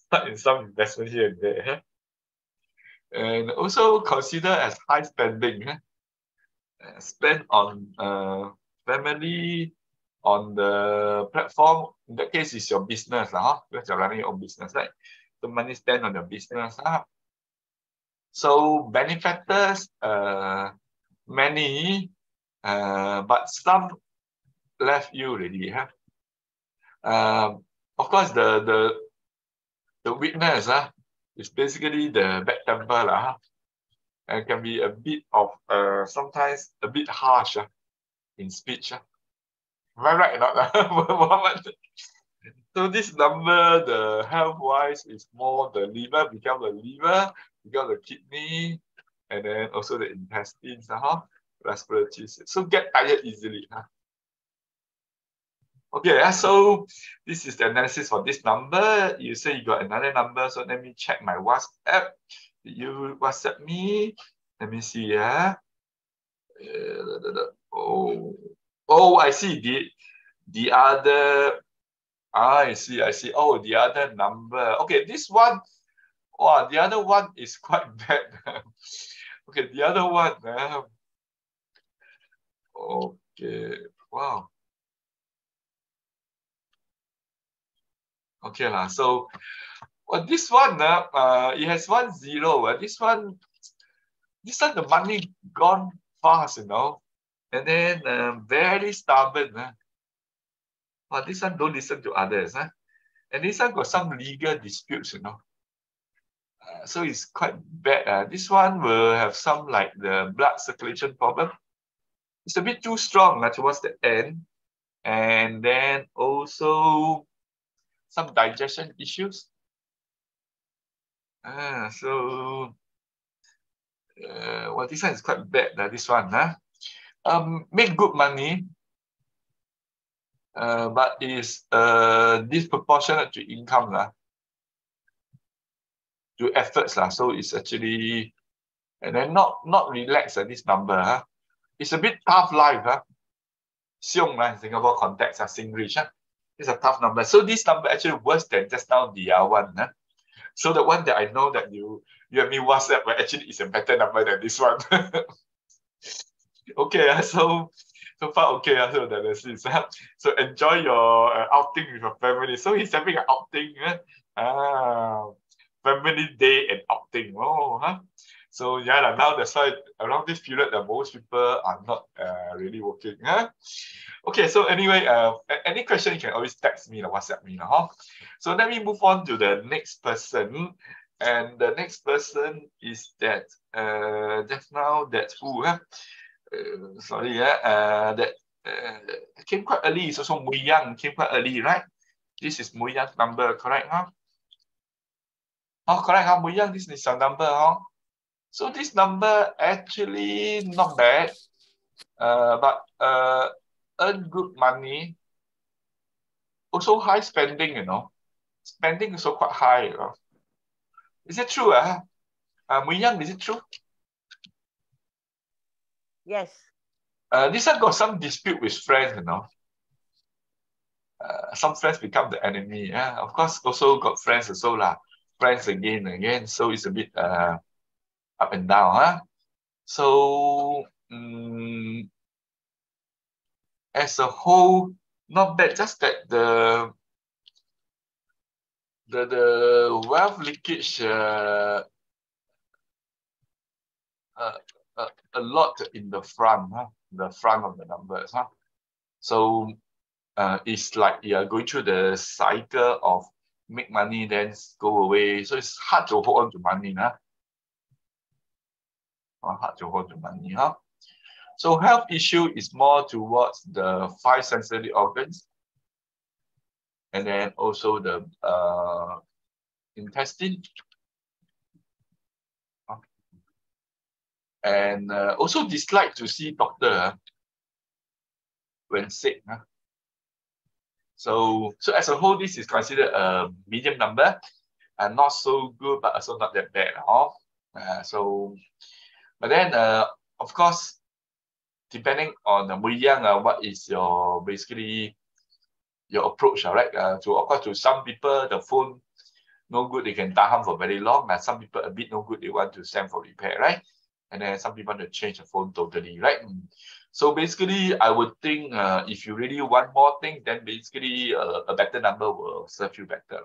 Stuck in some investment here and there. And also consider as high spending. Spend on family, on the platform. In that case, it's your business, because you're running your own business, right? So money spent on your business. So benefactors, many, but some left you already. Of course, the weakness is basically the bad temper. And can be a bit of sometimes a bit harsh in speech. Am I right or not? So this number, the health-wise, is more the liver, become the liver, become the kidney, and then also the intestines, respiratory. So get tired easily. Okay, so this is the analysis for this number. You say you got another number, so let me check my WhatsApp. Did you WhatsApp me? Let me see. Oh, I see. The other. I see. Oh, the other number. Okay, this one. Oh, the other one is quite bad. Okay, the other one. Okay. Wow. Okay lah. So, this one. It has 1 0. This one the money gone fast, and then very stubborn. This one don't listen to others. And this one got some legal disputes, so it's quite bad. This one will have some like the blood circulation problem. It's a bit too strong towards the end. And then also some digestion issues. So this one is quite bad. This one, make good money, but is disproportionate to income, to efforts, so it's actually, and then not relaxed. This number, it's a bit tough life. Siong, in Singapore context, Singlish. It's a tough number. So this number actually worse than just now the other one. So the one that I know that you have me WhatsApp, but actually it's a better number than this one. Okay, so far okay. So that is so enjoy your outing with your family. So he's having an outing. Family day and outing. So yeah, now that's why around this period that most people are not really working. Okay, so anyway, any question you can always text me or WhatsApp me. So let me move on to the next person. And the next person is that just now that's who sorry, that came quite early. It's also Yinyang came quite early, right? This is Yinyang's number, correct? Correct, Yinyang, this is your number, So this number actually not bad, but earn good money. Also high spending, Spending is also quite high, Is it true, Yinyang, is it true? Yes. This one got some dispute with friends, some friends become the enemy. Yeah, of course, also got friends also lah. Friends again. So it's a bit up and down. Huh? So as a whole, not bad. Just that the wealth leakage a lot in the front, huh? The front of the numbers, huh? So it's like you're going through the cycle of make money, then go away. So it's hard to hold on to money, huh? Hard to hold on to money, huh? So health issue is more towards the 5 sensory organs, and then also the intestine, and also dislike to see doctor when sick. So as a whole, this is considered a medium number, and not so good, but also not that bad. But then of course, depending on the Yinyang, what is your basically your approach, right? To of course, to some people the phone no good, they can tahan for very long. Some people a bit no good, they want to send for repair, right? And then some people want to change the phone totally, right? So basically, I would think if you really want more things, then basically a better number will serve you better.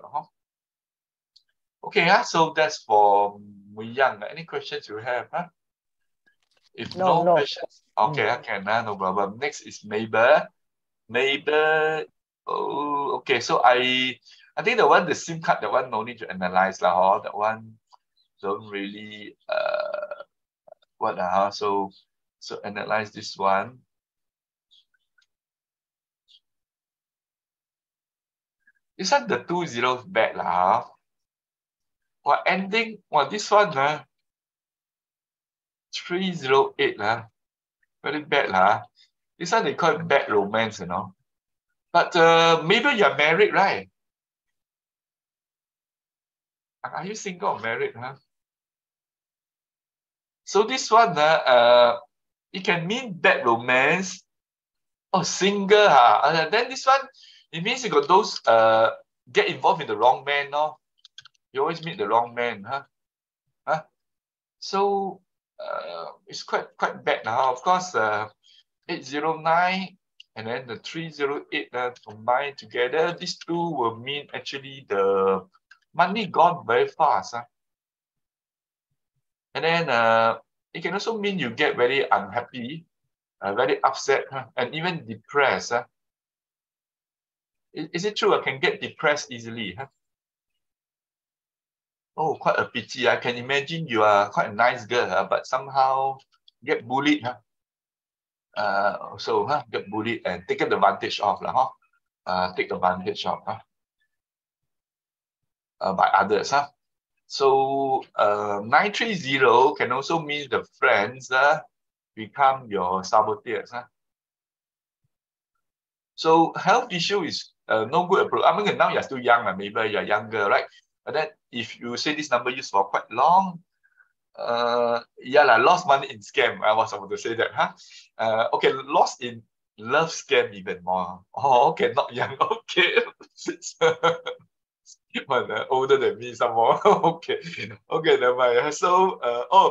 Okay, so that's for Yinyang. Any questions you have? If no questions, okay, I can. No problem. Next is Mabel. Mabel. Oh, okay. So I think the SIM card, that one no need to analyze lah. That one don't really so analyze this one. This one the 2 zeros bad lah. Well, ending this one 308 very bad lah. This one they call it bad romance, But maybe you're married, right? Are you single or married, So this one, it can mean bad romance. Oh, single, then this one, it means you got those get involved in the wrong man, no? You always meet the wrong man, So it's quite bad now. Of course, 809 and then the 308 combined together. These two will mean actually the money gone very fast. And then it can also mean you get very unhappy, very upset, and even depressed. Is it true I can get depressed easily? Oh, quite a pity. I can imagine you are quite a nice girl, but somehow get bullied. Get bullied and taken advantage of. Take advantage of by others. So 930 can also mean the friends become your saboteurs. So health issue is no good approach. I mean, now you're still young, maybe you're younger, right? But then if you say this number used for quite long, lost money in scam. I was about to say that, okay, lost in love scam even more. Oh, okay, not young. Okay, but older than me some more. Okay, never mind. So,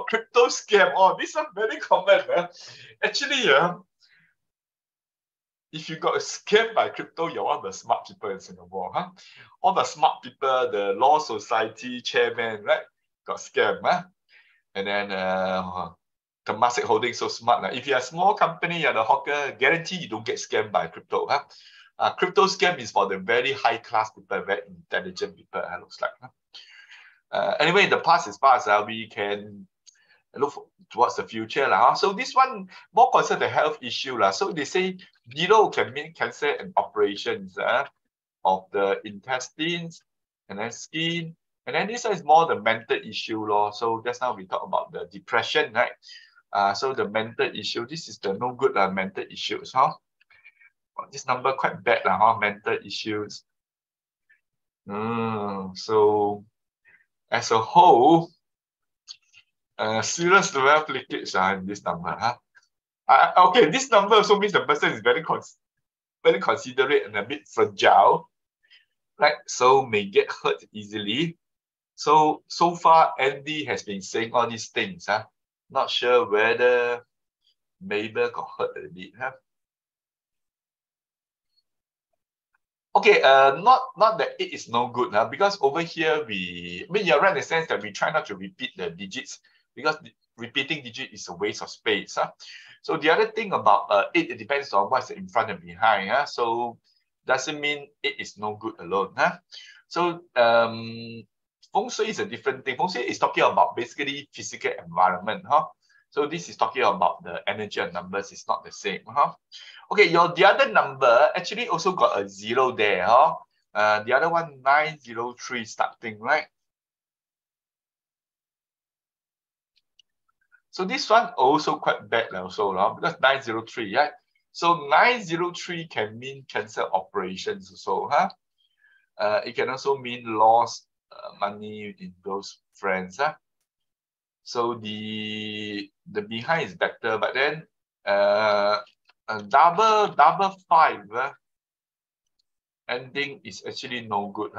crypto scam. Oh, this one very common. Actually, if you got scammed by crypto, you're one of the smart people in Singapore, All the smart people, the law society chairman, right, got scammed, And then Temasek Holding so smart. If you're a small company, you're the hawker, guarantee you don't get scammed by crypto. Crypto scam is for the very high class people, very intelligent people, looks like. Anyway, the past is past. We can look towards the future. So this one more concerned the health issue. So they say zero can mean cancer and operations of the intestines and then skin. And then this one is more the mental issue. So just now we talk about the depression, right? So the mental issue, this is the no good mental issues. This number quite bad, mental issues. So as a whole, serious wealth leakage in this number. Okay, this number also means the person is very very considerate and a bit fragile, right? So may get hurt easily. So far, Andy has been saying all these things. Not sure whether Mabel got hurt a bit. Okay, not that it is no good, because over here I mean, you're right in the sense that we try not to repeat the digits, because repeating digit is a waste of space. So the other thing about it depends on what's in front and behind. So doesn't mean it is no good alone. So Feng Shui is a different thing. Feng Shui is talking about basically physical environment. So this is talking about the energy and numbers. It's not the same. Okay, the other number actually also got a 0 there. The other one, 903 starting, right? So this one also quite bad also, because 903, right? So 903 can mean cancel operations also. It can also mean lost money in those friends. So the behind is better, but then a double 5 ending is actually no good.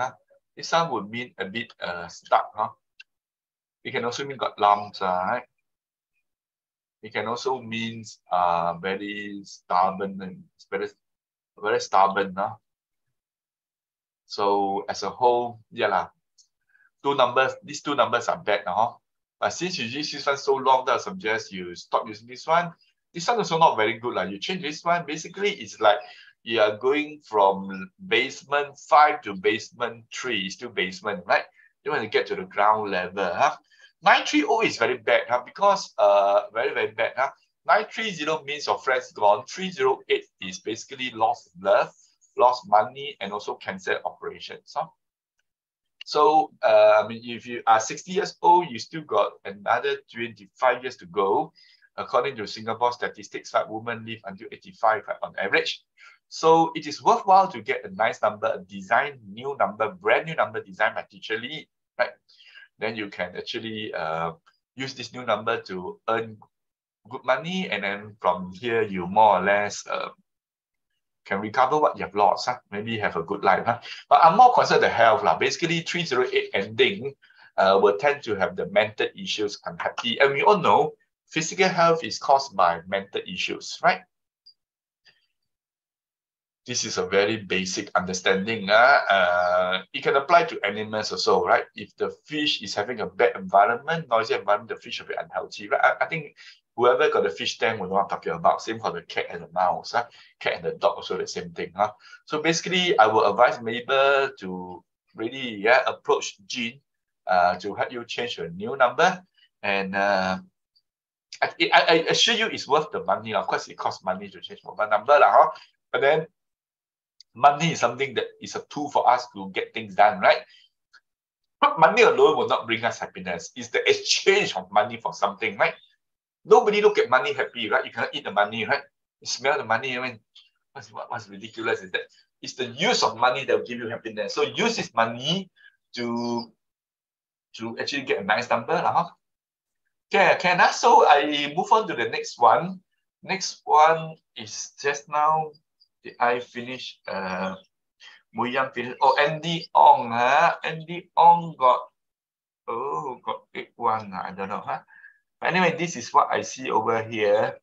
This one would mean a bit stuck. It can also mean got lumps, right? It can also mean very stubborn and very stubborn. So as a whole, yeah, these two numbers are bad now. But since you use this one so long, that I suggest you stop using this one. This one also not very good. You change this one, basically it's like you are going from basement 5 to basement 3, still basement, right? You want to get to the ground level. 930 is very bad, because very, very bad. 930 means your friend's gone. 308 is basically lost love, lost money, and also cancelled operations. So, I mean, if you are 60 years old, you still got another 25 years to go. According to Singapore statistics, women live until 85 on average. So it is worthwhile to get a nice number, a design, new number, brand new number designed by Teacher Lee, right? Then you can actually use this new number to earn good money. And then from here, you more or less can recover what you have lost. Maybe have a good life. But I'm more concerned the health. Basically, 308 ending will tend to have the mental issues, unhappy. And we all know physical health is caused by mental issues, right? This is a very basic understanding. It can apply to animals also, right? If the fish is having a bad environment, noisy environment, the fish will be unhealthy, right? I think whoever got the fish tank will know what I'm talking about. Same for the cat and the mouse. Cat and the dog also the same thing. So basically, I will advise Mabel to really approach Jean to help you change your new number. And I assure you it's worth the money. Of course, it costs money to change mobile number. But then money is something that is a tool for us to get things done, right? But money alone will not bring us happiness. It's the exchange of money for something, right? Nobody look at money happy, right? You cannot eat the money, right? You smell the money. I mean, what's ridiculous is that it's the use of money that will give you happiness. So use this money to actually get a nice number. Okay, so I move on to the next one. Next one is just now. Did I finish? Muyang finish. Oh, Andy Ong. Andy Ong got 81. I don't know. But anyway, this is what I see over here.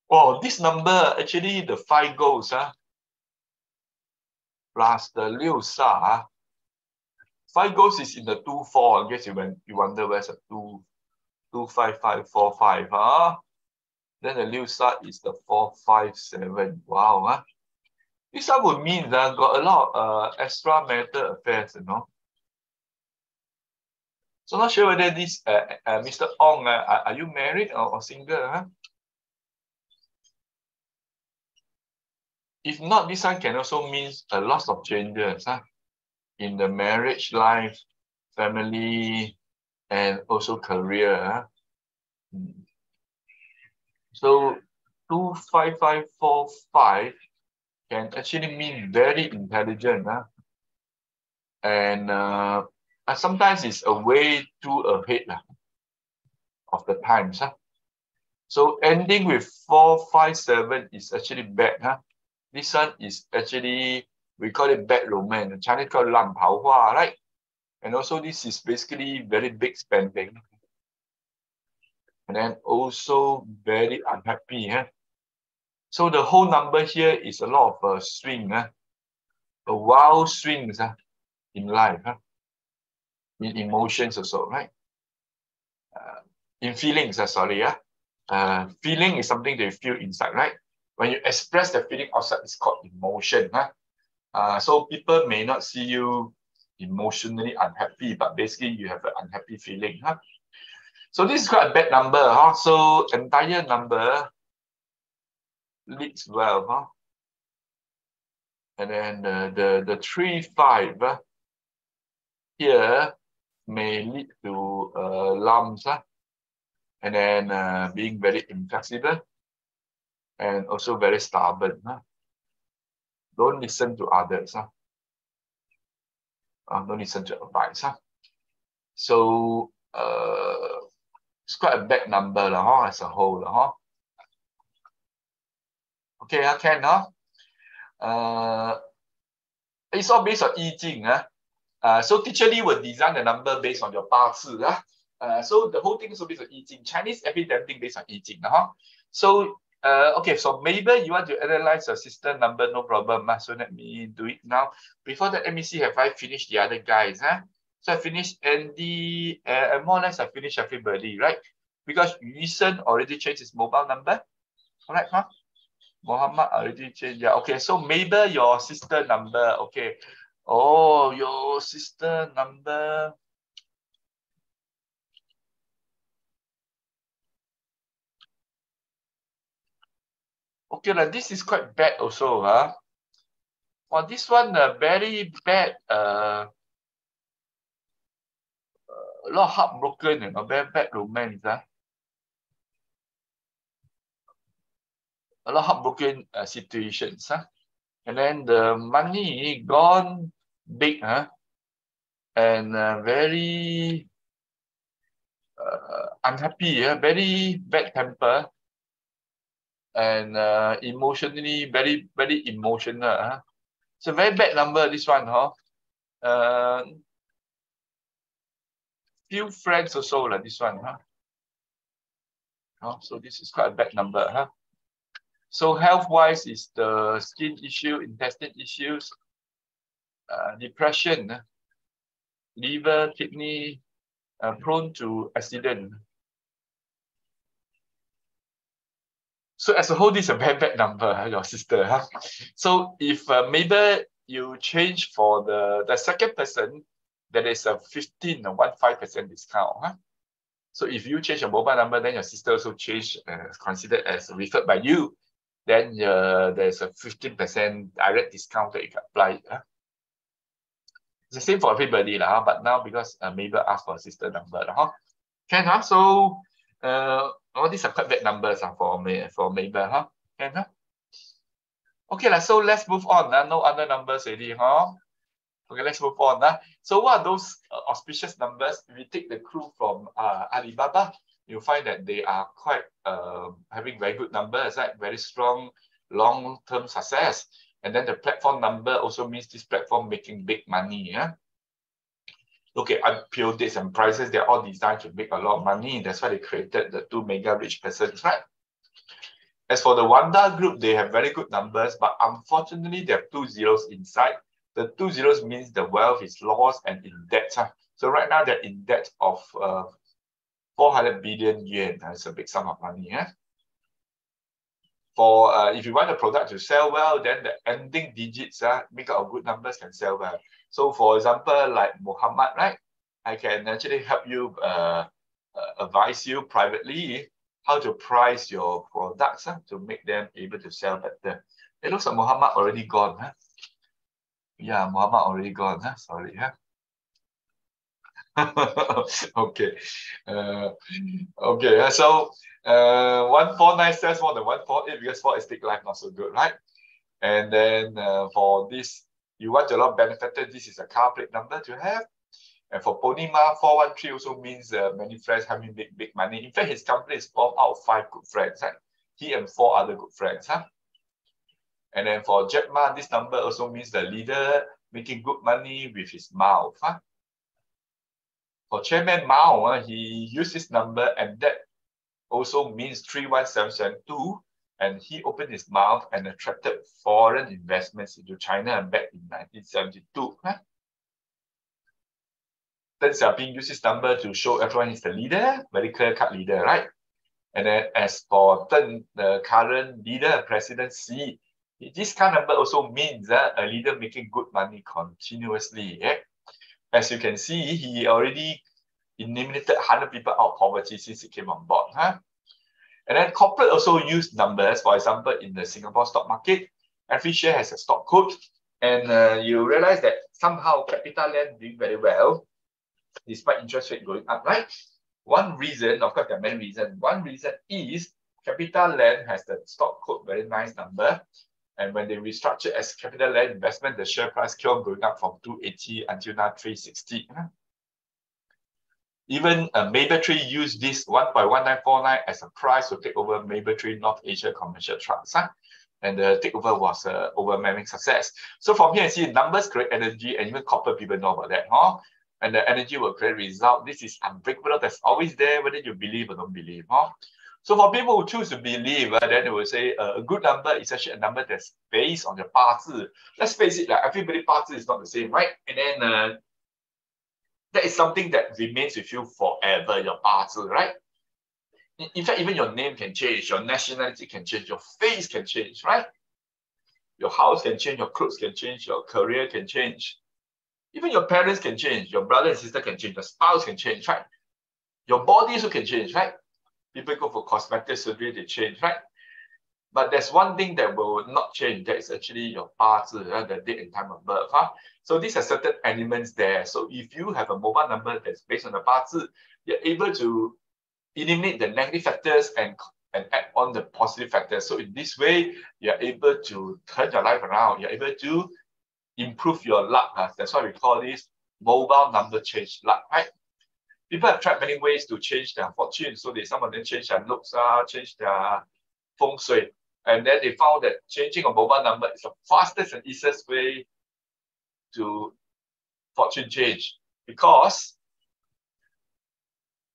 Oh, this number actually the 5 goals. Plus the 6 sa. 5 goals is in the 2-4. I guess you wonder where's a 2-5-5-4-5. Then the 6 sa is the 4-5-7. Wow. This one would mean that got a lot of extramarital affairs, So not sure whether this Mr. Ong, are you married or single? If not, this one can also mean a lot of changes in the marriage life, family, and also career. So 2-5-5-4-5 can actually mean very intelligent. And sometimes it's a way too ahead of the times. So ending with 457 is actually bad. Huh? This one is actually, we call it bad romance. Chinese call 烂桃花, right? And also this is basically very big spending. And then also very unhappy. Huh? So the whole number here is a lot of swing. Huh? A wild swings in life. Huh? In emotions also, right? In feelings, sorry. Feeling is something that you feel inside, right? When you express the feeling outside, it's called emotion. So people may not see you emotionally unhappy, but basically you have an unhappy feeling. So this is quite a bad number. So entire number leads well. And then the 3, 5 here may lead to lumps. And then being very inflexible and also very stubborn. Don't listen to others. Don't listen to advice. So it's quite a bad number as a whole. Okay, can. It's all based on I Ching. So teacher Lee will design the number based on your 八字. So the whole thing is based on I Ching. Chinese, every damn thing based on I Ching. So okay, so maybe you want to analyze your sister number, no problem. So let me do it now. Before that, let me see, have I finished the other guys? So I finished Andy, more or less I finished everybody, right? Because Yusen already changed his mobile number. Correct, huh? Muhammad already changed. Yeah, okay. So maybe your sister number, okay. Oh, your sister number. Okay, this is quite bad also. Well, this one very bad. A lot heartbroken, very bad romance. A lot heartbroken situations. And then the money gone big, and very unhappy, very bad temper, and emotionally very, very emotional. It's a very bad number, this one. Few friends also, this one. So this is quite a bad number. So health-wise is the skin issue, intestine issues, depression, liver, kidney, prone to accident. So as a whole, this is a very bad number, your sister. So if maybe you change for the second person, there is a 15% discount. So if you change your mobile number, then your sister also change, considered as referred by you, then there's a 15% direct discount that you can apply. It's the same for everybody, but now because Mabel asked for a sister number. Can, so all these are quite bad numbers for Mabel. Can, okay, so let's move on. No other numbers already. Okay, let's move on. So what are those auspicious numbers? If we take the clue from Alibaba, you'll find that they are quite having very good numbers, right? Very strong long-term success. And then the platform number also means this platform making big money. Look at IPO dates and prices, they're all designed to make a lot of money. That's why they created the 2 mega rich persons, right? As for the Wanda group, they have very good numbers, but unfortunately, they have 2 zeros inside. The 2 zeros means the wealth is lost and in debt. So right now, they're in debt of 400 billion yuan. That's a big sum of money. For if you want the product to sell well, then the ending digits make up good numbers can sell well. So for example, like Muhammad, right? I can actually help you advise you privately how to price your products to make them able to sell better. It looks like Muhammad already gone. Yeah, Muhammad already gone. Sorry. Okay. Okay. So 149 sells more than 148 because 4 is take life not so good, right? And then for this, you want a lot of benefit. This is a car plate number to have. And for Ponima, 413 also means many friends having big money. In fact, his company is formed out of 5 good friends. Right? He and 4 other good friends. Huh? And then for Jack Ma, this number also means the leader making good money with his mouth. Huh? For Chairman Mao, he used this number, and that also means 31772. And he opened his mouth and attracted foreign investments into China back in 1972. Huh? Deng Xiaoping used this number to show everyone he's the leader, very clear-cut leader, right? And then as for Deng, the current leader, President Xi, this kind of number also means a leader making good money continuously. Yeah? As you can see, he already eliminated 100 people out of poverty since he came on board. Huh? And then corporate also use numbers. For example, in the Singapore stock market, every share has a stock code. And you realize that somehow CapitaLand doing very well, despite interest rate going up, right? One reason, of course, there are many reasons. One reason is CapitaLand has the stock code, very nice number. And when they restructured as CapitaLand investment, the share price kept on going up from 280 until now 360. Even Mapletree used this 1.1949 as a price to take over Mapletree North Asia Commercial Trust. And the takeover was an overwhelming success. So from here, you see numbers create energy, and even corporate people know about that. Huh? And the energy will create result. This is unbreakable. That's always there, whether you believe or don't believe. Huh? So for people who choose to believe, then they will say a good number is actually a number that's based on your 八字. Let's face it, like everybody 八字 is not the same, right? And then that is something that remains with you forever, your 八字, right? In fact, even your name can change, your nationality can change, your face can change, right? Your house can change, your clothes can change, your career can change. Even your parents can change, your brother and sister can change, your spouse can change, right? Your body also can change, right? People go for cosmetic surgery, they change, right? But there's one thing that will not change, that is actually your 八字, the date and time of birth. Huh? So these are certain elements there. So if you have a mobile number that's based on the 八字, you're able to eliminate the negative factors and add on the positive factors. So in this way, you're able to turn your life around. You're able to improve your luck. That's why we call this mobile number change luck, right? People have tried many ways to change their fortune. So some of them change their looks, change their feng shui. And then they found that changing a mobile number is the fastest and easiest way to fortune change, because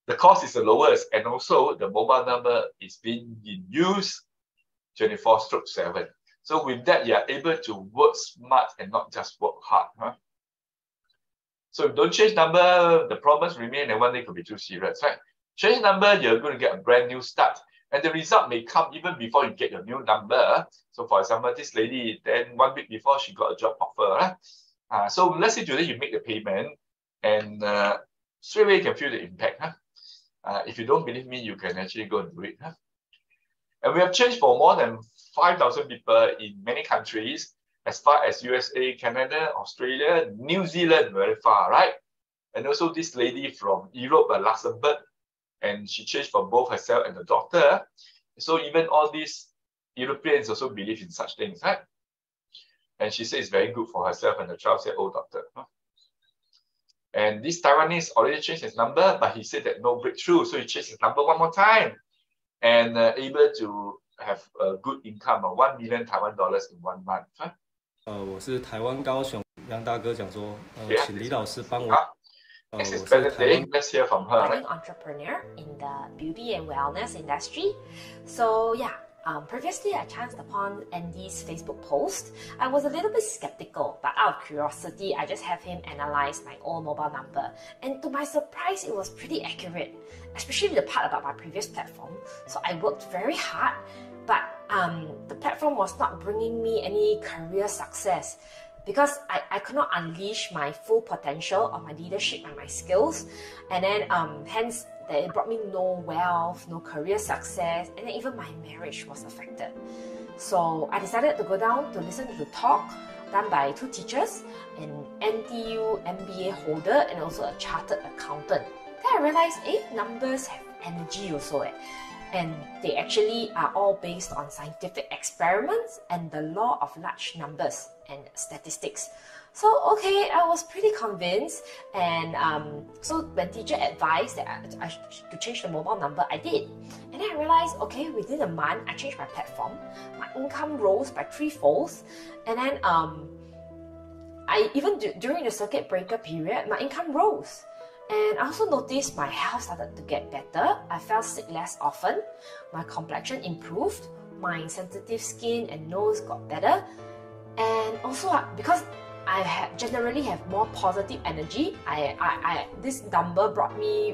the cost is the lowest, and also the mobile number is being in use 24/7. So with that, you're able to work smart and not just work hard. Huh? So if you don't change number, the problems remain, and one day could be too serious, right? Change number, you're going to get a brand new start. And the result may come even before you get your new number. So for example, this lady, then 1 week before, she got a job offer. Right? So let's say today you make the payment, and straight away you can feel the impact. Huh? If you don't believe me, you can actually go and do it. Huh? And we have changed for more than 5,000 people in many countries, as far as USA, Canada, Australia, New Zealand, very far, right? And also this lady from Europe, Luxembourg, and she changed for both herself and the daughter. So even all these Europeans also believe in such things, right? And she said it's very good for herself, and the child said, oh, doctor. Huh? And this Taiwanese already changed his number, but he said that no breakthrough. So he changed his number one more time, and able to have a good income of 1 million Taiwan dollars in 1 month. Huh? 我是台湾高雄杨大哥讲说，请李老师帮我。This is Benedict. Let's hear from her. Budding entrepreneur in the beauty and wellness industry. So yeah, previously I chanced upon Andy's Facebook post. I was a little bit skeptical, but out of curiosity, I just have him analyze my old mobile number. And to my surprise, it was pretty accurate, especially the part about my previous platform. So I worked very hard, but the platform was not bringing me any career success, because I could not unleash my full potential of my leadership and my skills. And then hence it brought me no wealth, no career success, and then even my marriage was affected. So I decided to go down to listen to the talk done by 2 teachers, an NTU MBA holder and also a chartered accountant. Then I realized, numbers have energy also. And they actually are all based on scientific experiments and the law of large numbers and statistics. So, okay, I was pretty convinced. And so when teacher advised that I to change the mobile number, I did. And then I realized, okay, within a month, I changed my platform. My income rose by 3-folds. And then during the circuit breaker period, my income rose. And I also noticed my health started to get better. I fell sick less often. My complexion improved. My sensitive skin and nose got better. And also because I generally have more positive energy, this number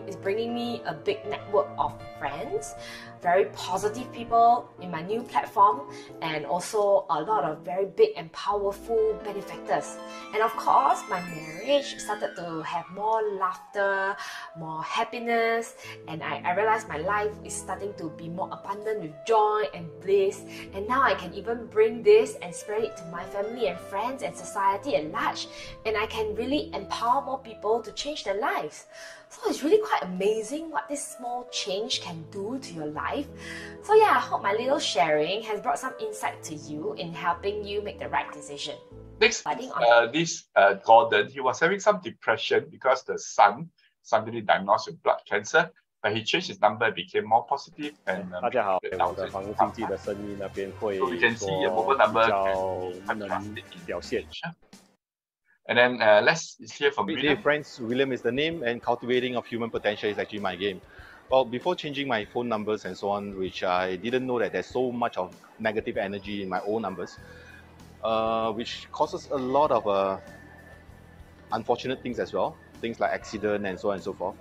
is bringing me a big network of friends, very positive people in my new platform, and also a lot of very big and powerful benefactors. And of course, my marriage started to have more laughter, more happiness, and I realized my life is starting to be more abundant with joy and bliss. And now I can even bring this and spread it to my family and friends and society at large, and I can really empower more people to change their lives. So it's really quite amazing what this small change can do to your life. So yeah, I hope my little sharing has brought some insight to you in helping you make the right decision. Next, Gordon, he was having some depression because the son suddenly diagnosed with blood cancer, but he changed his number, became more positive, and 大家好，我的房屋经纪的生意那边会 So we can see a mobile 说 number 比较 can 能 fantastic in 表现。 And then let's hear from Dear William. friends, William is the name, and cultivating of human potential is actually my game. Well, before changing my phone numbers and so on, which I didn't know that there's so much of negative energy in my old numbers, which causes a lot of unfortunate things as well, things like accident and so on and so forth.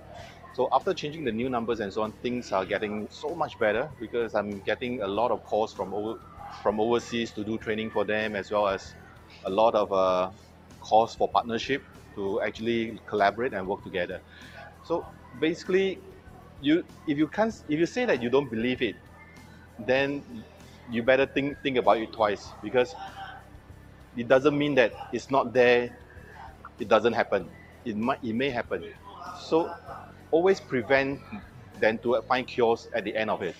So after changing the new numbers and so on, things are getting so much better because I'm getting a lot of calls from overseas to do training for them, as well as a lot of calls for partnership to actually collaborate and work together. So basically, if you say that you don't believe it, then you better think about it twice, because it doesn't mean that it's not there, it doesn't happen. It may happen. So always prevent than to find cures at the end of it.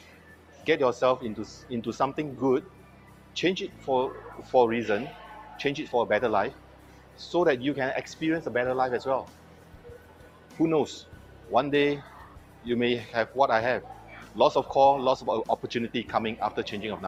Get yourself into something good, change it for a reason, change it for a better life, so that you can experience a better life as well. Who knows? One day you may have what I have. Lots of call, lots of opportunity coming after changing of number.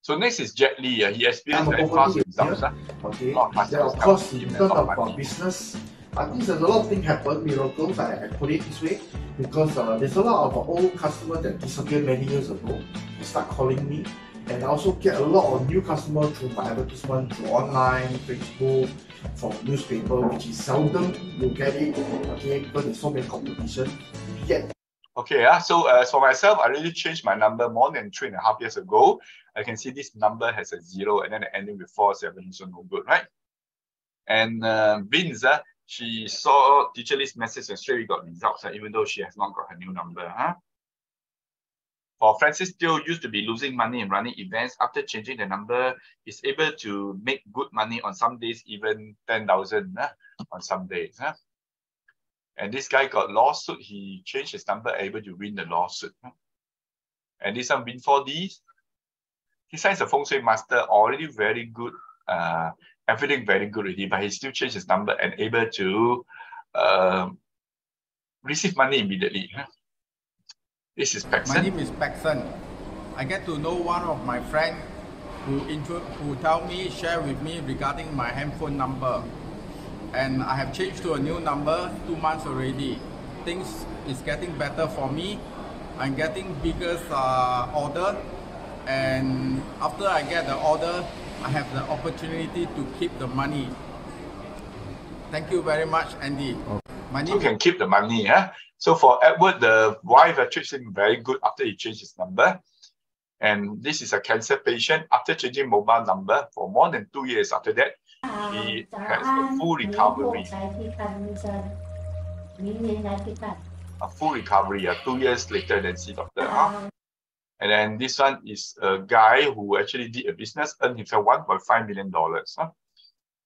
So next is Jet Li. He experienced very fast results. Okay. Not fast Then of results, course, in even terms not of money. business, I think there's a lot of things happen, miracles, I put it this way, because there's a lot of old customers that disappeared many years ago. They start calling me, and I also get a lot of new customers through my advertisement, through online, Facebook, from newspaper, which is seldom you get it, okay, because there's so many competition. Yet, Okay, so as for myself, I really changed my number more than 3.5 years ago. I can see this number has a 0 and then the ending with 47, so no good, right? And Vince, she saw Teacher Lee's message and straight away got results, even though she has not got her new number. For Francis still used to be losing money in running events. After changing the number, is able to make good money on some days, even 10,000 on some days. And this guy got lawsuit. He changed his number, able to win the lawsuit. And this one win 4Ds. He signs a feng shui master, already very good, everything very good already, but he still changed his number and able to receive money immediately. This is Paxson. My name is Paxson. I get to know one of my friends who share with me regarding my handphone number. And I have changed to a new number 2 months already. Things is getting better for me. I'm getting bigger order, and after I get the order, I have the opportunity to keep the money. Thank you very much, Andy. My name You can keep the money. So for Edward, the wife treats him very good after he changed his number. And this is a cancer patient. After changing mobile number for more than 2 years after that, he has a full recovery. A full recovery 2 years later than see doctor. And then this one is a guy who actually did a business, earned himself $1.5 million.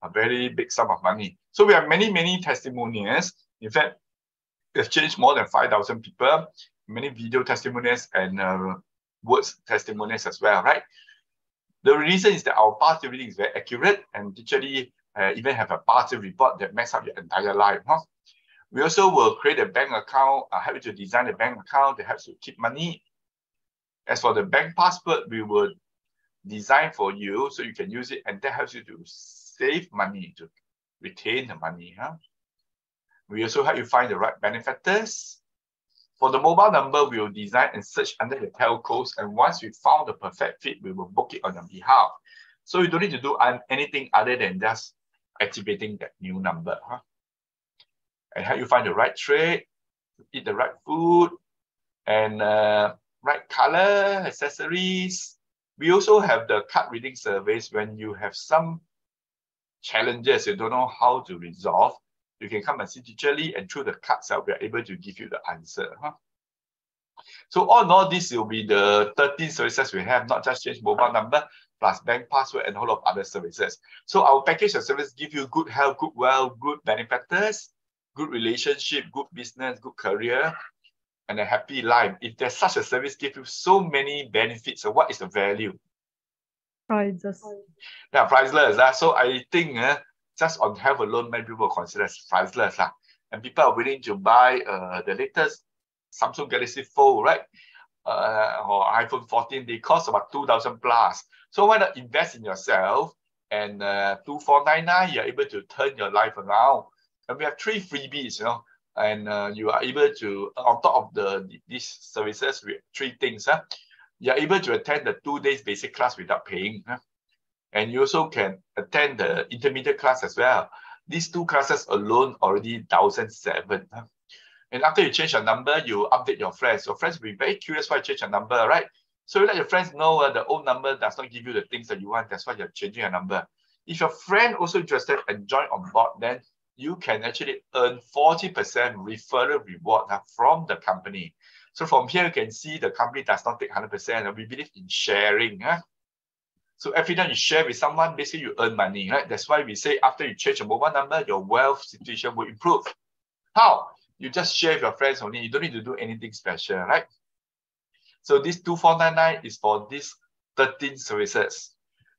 A very big sum of money. So we have many, many testimonials. In fact, we've changed more than 5,000 people, many video testimonials and words testimonials as well, right? The reason is that our past reading is very accurate, and literally even have a party report that mess up your entire life. We also will create a bank account, help you to design a bank account that helps you keep money. As for the bank password, we will design for you so you can use it, and that helps you to save money, to retain the money. We also help you find the right benefactors. For the mobile number, we will design and search under the telcos, and once we found the perfect fit, we will book it on your behalf. So you don't need to do anything other than just activating that new number. And help you find the right trade, eat the right food, and right color, accessories. We also have the card reading surveys. When you have some challenges you don't know how to resolve, you can come and see Teacher Lee, and through the cards, we are able to give you the answer. So all in all, this will be the 13 services we have, not just change mobile number, plus bank password and a whole lot of other services. So our package of service give you good health, good wealth, good benefactors, good relationship, good business, good career, and a happy life. If there's such a service, give you so many benefits, so what is the value? Prices. Yeah, priceless. So I think just on health alone, many people consider it priceless. And people are willing to buy the latest Samsung Galaxy Fold, right? Or iPhone 14, they cost about 2,000 plus. So why not invest in yourself? And 2499, you're able to turn your life around. And we have 3 freebies, and you are able to, on top of these services, we have 3 things. You're able to attend the 2 days basic class without paying. And you also can attend the intermediate class as well. These 2 classes alone already 1,007. And after you change your number, you update your friends. Your friends will be very curious why you change your number, right? So you let your friends know the old number does not give you the things that you want. That's why you're changing your number. If your friend also interested and join on board, then you can actually earn 40% referral reward from the company. So from here, you can see the company does not take 100%. And we believe in sharing. So every time you share with someone, basically you earn money, right? That's why we say after you change your mobile number, your wealth situation will improve. How? You just share with your friends only. You don't need to do anything special, right? So this 2499 is for these 13 services.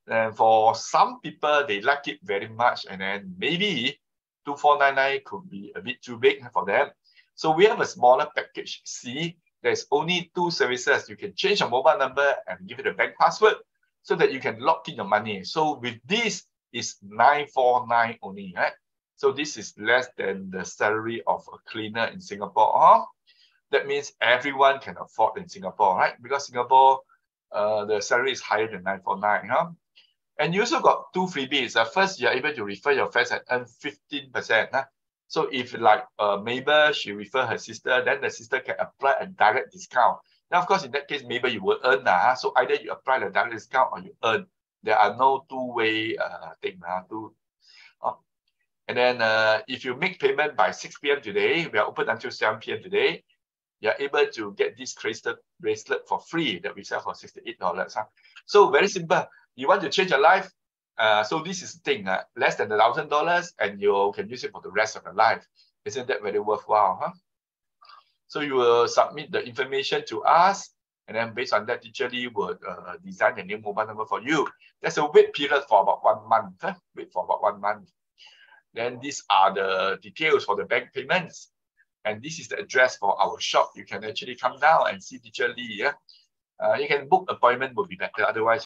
And for some people, they like it very much. And then maybe 2499 could be a bit too big for them. So we have a smaller package C. There's only 2 services. You can change your mobile number and give it a bank password so that you can lock in your money. So with this, it's 949 only, right? So this is less than the salary of a cleaner in Singapore. That means everyone can afford in Singapore, right? Because Singapore, the salary is higher than 949. And you also got 2 freebies. First, you're able to refer your friends and earn 15%. So if like Mabel, she refer her sister, then the sister can apply a direct discount. Now, of course, in that case, maybe you will earn. So either you apply the direct discount or you earn. There are no two-way thing. And then if you make payment by 6 p.m. today, we are open until 7 p.m. today, you're able to get this bracelet for free that we sell for $68. So very simple. You want to change your life? So this is the thing, less than $1,000 and you can use it for the rest of your life. Isn't that very worthwhile? So you will submit the information to us, and then based on that, Teacher Lee will design a new mobile number for you. There's a wait period for about 1 month. Wait for about 1 month. Then these are the details for the bank payments. And this is the address for our shop. You can actually come down and see Teacher Lee. You can book appointment, will be better. Otherwise,